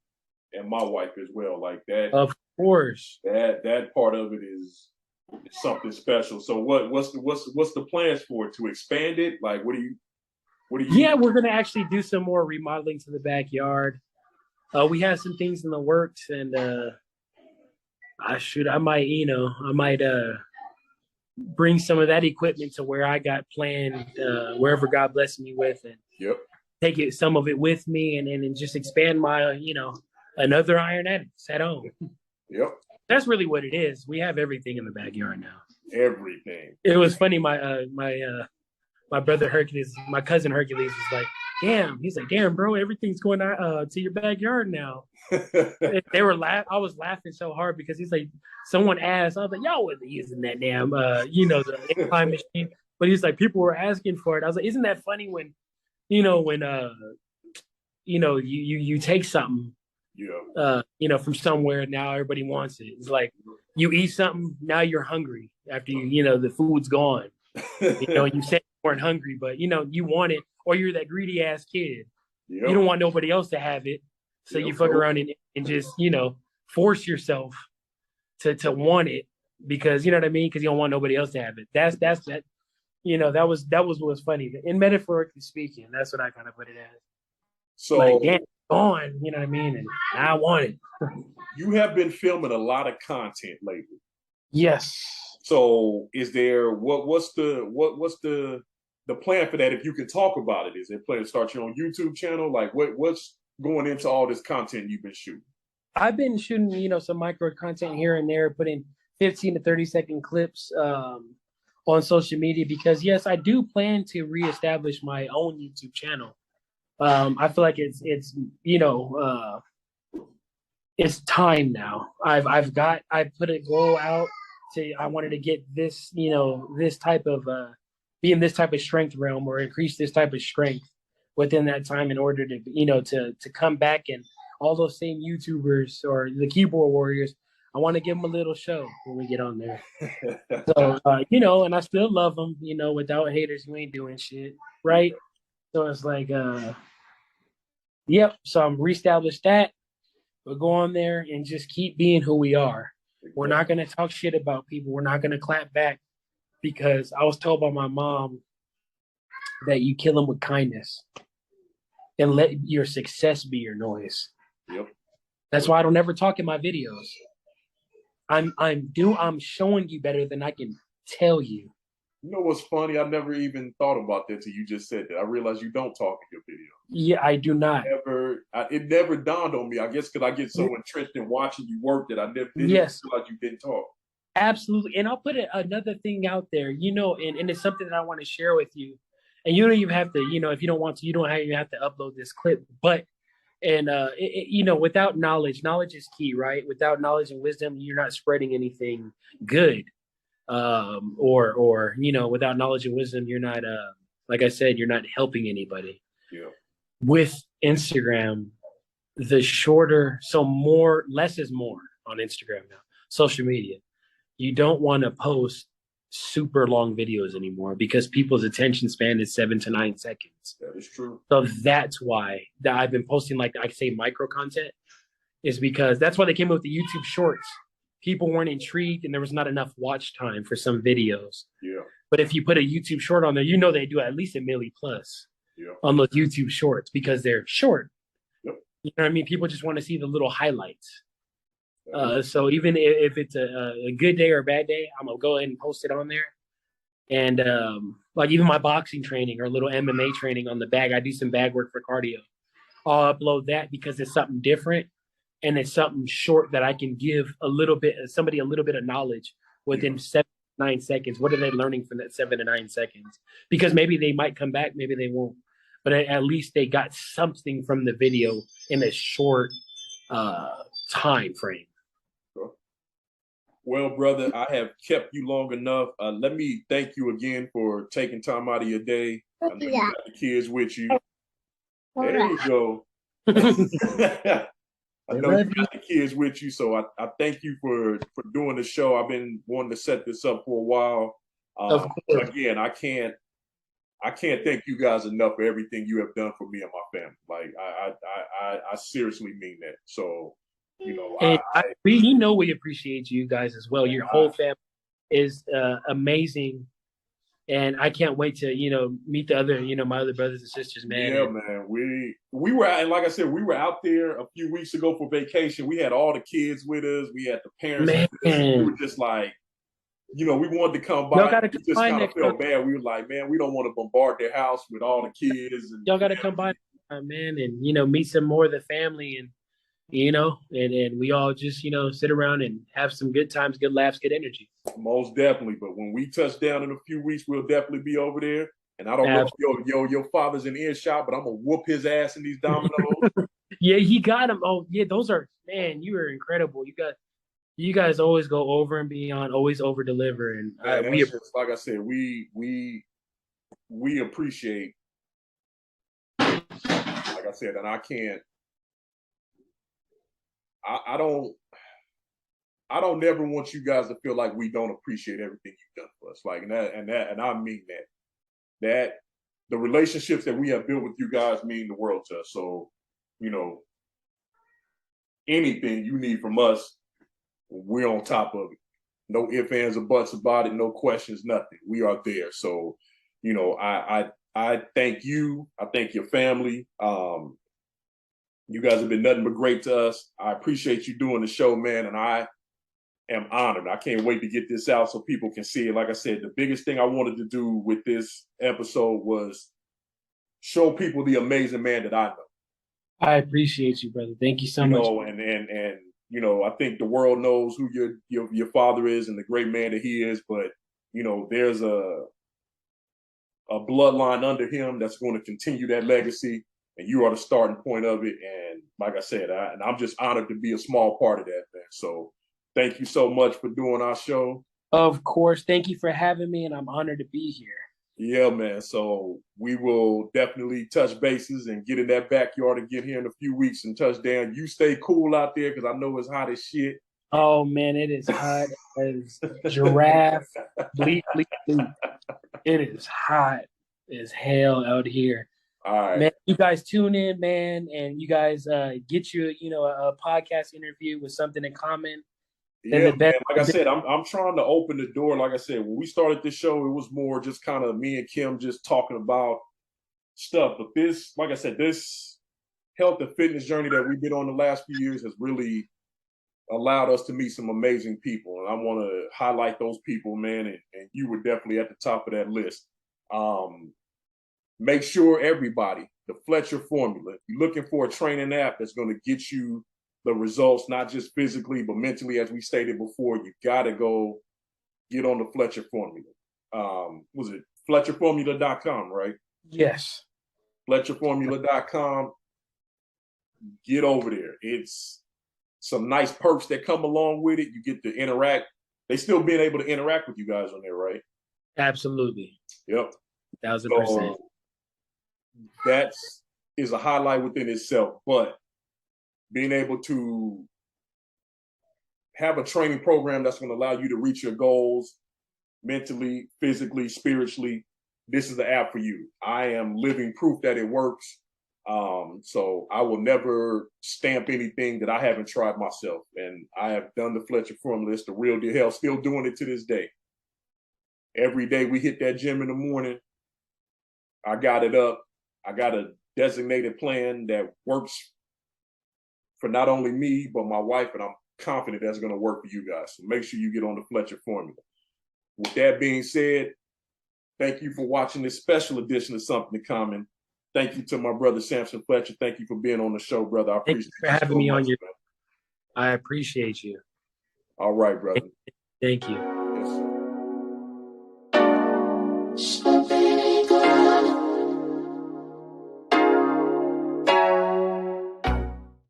and my wife as well. Like that, of course, that part of it is something special. So what's the plans for it, to expand it? Like what do you? Yeah, we're gonna actually do some more remodeling to the backyard. We have some things in the works, and I might bring some of that equipment to where I got planned, wherever God blessed me with, and take some of it with me, and just expand my another iron addicts at home. Yep, that's really what it is. We have everything in the backyard now. Everything. It was funny. My brother Hercules, my cousin Hercules was like, damn. He's like, damn, bro, everything's going to your backyard now. They were I was laughing so hard because he's like, someone asked, I was like, y'all wasn't using that damn, the incline machine. But he's like, people were asking for it. I was like, isn't that funny when you take something, from somewhere, now everybody wants it. It's like you eat something, now you're hungry after the food's gone. You said you weren't hungry, but you want it, or you're that greedy ass kid. You don't want nobody else to have it, so you fuck around and just force yourself to want it because you know what I mean, because you don't want nobody else to have it. That's that. That was what was funny. In metaphorically speaking, that's what I kind of put it as. So like, yeah, gone, you know what I mean, and I want it. You have been filming a lot of content lately. Yes. So is there what's the plan for that? If you can talk about it, is there a plan to start your own YouTube channel? Like what's going into all this content you've been shooting? I've been shooting, some micro content here and there, putting 15 to 30-second clips on social media because yes, I do plan to reestablish my own YouTube channel. I feel like it's it's time now. I put a goal out to, I wanted to get this, this type of be in this type of strength realm or increase this type of strength within that time in order to, to come back, and all those same YouTubers or the keyboard warriors, I want to give them a little show when we get on there. So, and I still love them, without haters, you ain't doing shit. Right. So it's like, yep. So I'm reestablish that. We'll go on there and just keep being who we are. We're not going to talk shit about people. We're not going to clap back because I was told by my mom that you kill them with kindness and let your success be your noise. Yep. That's why I don't ever talk in my videos. I'm showing you better than I can tell you. You know what's funny? I never even thought about that till you just said that. I realized you don't talk in your video. Yeah, I do not. It never dawned on me. I guess because I get so entrenched in watching you work that I never didn't realize you didn't talk. Absolutely. And I'll put another thing out there, and it's something that I want to share with you. And you don't even have to, if you don't want to, you don't even have to upload this clip. But, without knowledge is key, right? Without knowledge and wisdom, you're not spreading anything good. or without knowledge and wisdom, you're not like I said, you're not helping anybody. Yeah. With Instagram, the shorter, so less is more on Instagram now, social media. You don't want to post super long videos anymore because people's attention span is 7 to 9 seconds. That is true. So that's why that I've been posting, like I say, micro content, is because that's why they came up with the YouTube Shorts. People weren't intrigued, and there was not enough watch time for some videos. Yeah. But if you put a YouTube Short on there, they do at least a milli plus on those YouTube Shorts because they're short. Yep. You know what I mean? People just want to see the little highlights. So even if it's a good day or a bad day, I'm gonna go ahead and post it on there. And like even my boxing training or little MMA training on the bag, I do some bag work for cardio. I'll upload that because it's something different and it's something short that I can give somebody a little bit of knowledge within 7 to 9 seconds. What are they learning from that 7 to 9 seconds? Because maybe they might come back, maybe they won't. But at least they got something from the video in a short time frame. Well, brother, I have kept you long enough. Let me thank you again for taking time out of your day. I know you got the kids with you. There you go. I know you got the kids with you, so I thank you for doing the show. I've been wanting to set this up for a while. Again, I can't thank you guys enough for everything you have done for me and my family. Like I seriously mean that. So, we appreciate you guys as well. Your whole family is amazing, and I can't wait to meet the other my other brothers and sisters, man. Yeah, man. We were, and like I said, we were out there a few weeks ago for vacation. We had all the kids with us. We had the parents with us. We were just like, we wanted to come by. We just kind of felt bad. We were like, man, we don't want to bombard their house with all the kids. And y'all got to come by, man, and meet some more of the family, and and we all just sit around and have some good times, good laughs, good energy. Most definitely. But when we touch down in a few weeks, we'll definitely be over there. And I don't know if your father's in earshot, but I'm gonna whoop his ass in these dominoes. Yeah, he got him. Oh yeah, those are, man, you are incredible. You guys always go over and beyond, always over deliver, and like I said, we appreciate. Like I said, and I can't. I don't never want you guys to feel like we don't appreciate everything you've done for us. Like and I mean that. That the relationships that we have built with you guys mean the world to us. So, anything you need from us, we're on top of it. No ifs, ands, or buts about it. No questions, nothing. We are there. So, I thank you. I thank your family. You guys have been nothing but great to us. I appreciate you doing the show, man, and I am honored. I can't wait to get this out so people can see it. Like I said, the biggest thing I wanted to do with this episode was show people the amazing man that I know. I appreciate you, brother. Thank you so much. And I think the world knows who your father is and the great man that he is, but there's a bloodline under him that's going to continue that legacy, and you are the starting point of it. And like I said, I'm just honored to be a small part of that, man. So thank you so much for doing our show. Of course. Thank you for having me, and I'm honored to be here. Yeah, man. So we will definitely touch bases and get in that backyard and get here in a few weeks and touch down. You stay cool out there because I know it's hot as shit. Oh, man, it is hot as giraffe. Bleep, bleep, bleep. It is hot as hell out here. All right. Man, you guys tune in, man, and you guys get you, a podcast interview with Something in Common. Yeah, man, like I said, I'm trying to open the door. Like I said, when we started this show, it was more just kind of me and Kim just talking about stuff. But this, like I said, this health and fitness journey that we've been on the last few years has really allowed us to meet some amazing people. And I want to highlight those people, man, and you were definitely at the top of that list. Make sure everybody, the Fletcher formula, if you're looking for a training app that's going to get you the results, not just physically, but mentally, as we stated before, you got to go get on the Fletcher formula. Was it FletcherFormula.com, right? Yes. FletcherFormula.com. Get over there. It's some nice perks that come along with it. You get to interact they still being able to interact with you guys on there, right? Absolutely. Yep. 1000%. So that is a highlight within itself. But being able to have a training program that's going to allow you to reach your goals mentally, physically, spiritually, this is the app for you. I am living proof that it works. So I will never stamp anything that I haven't tried myself. And I have done the Fletcher formula. It's the real deal. Hell, still doing it to this day. Every day we hit that gym in the morning, I got it up. I got a designated plan that works for not only me, but my wife, and I'm confident that's going to work for you guys. So make sure you get on the Fletcher formula. With that being said, thank you for watching this special edition of Something in Common. Thank you to my brother, Samson Fletcher. Thank you for being on the show, brother. I appreciate you for having me on your. I appreciate you. All right, brother. Thank you.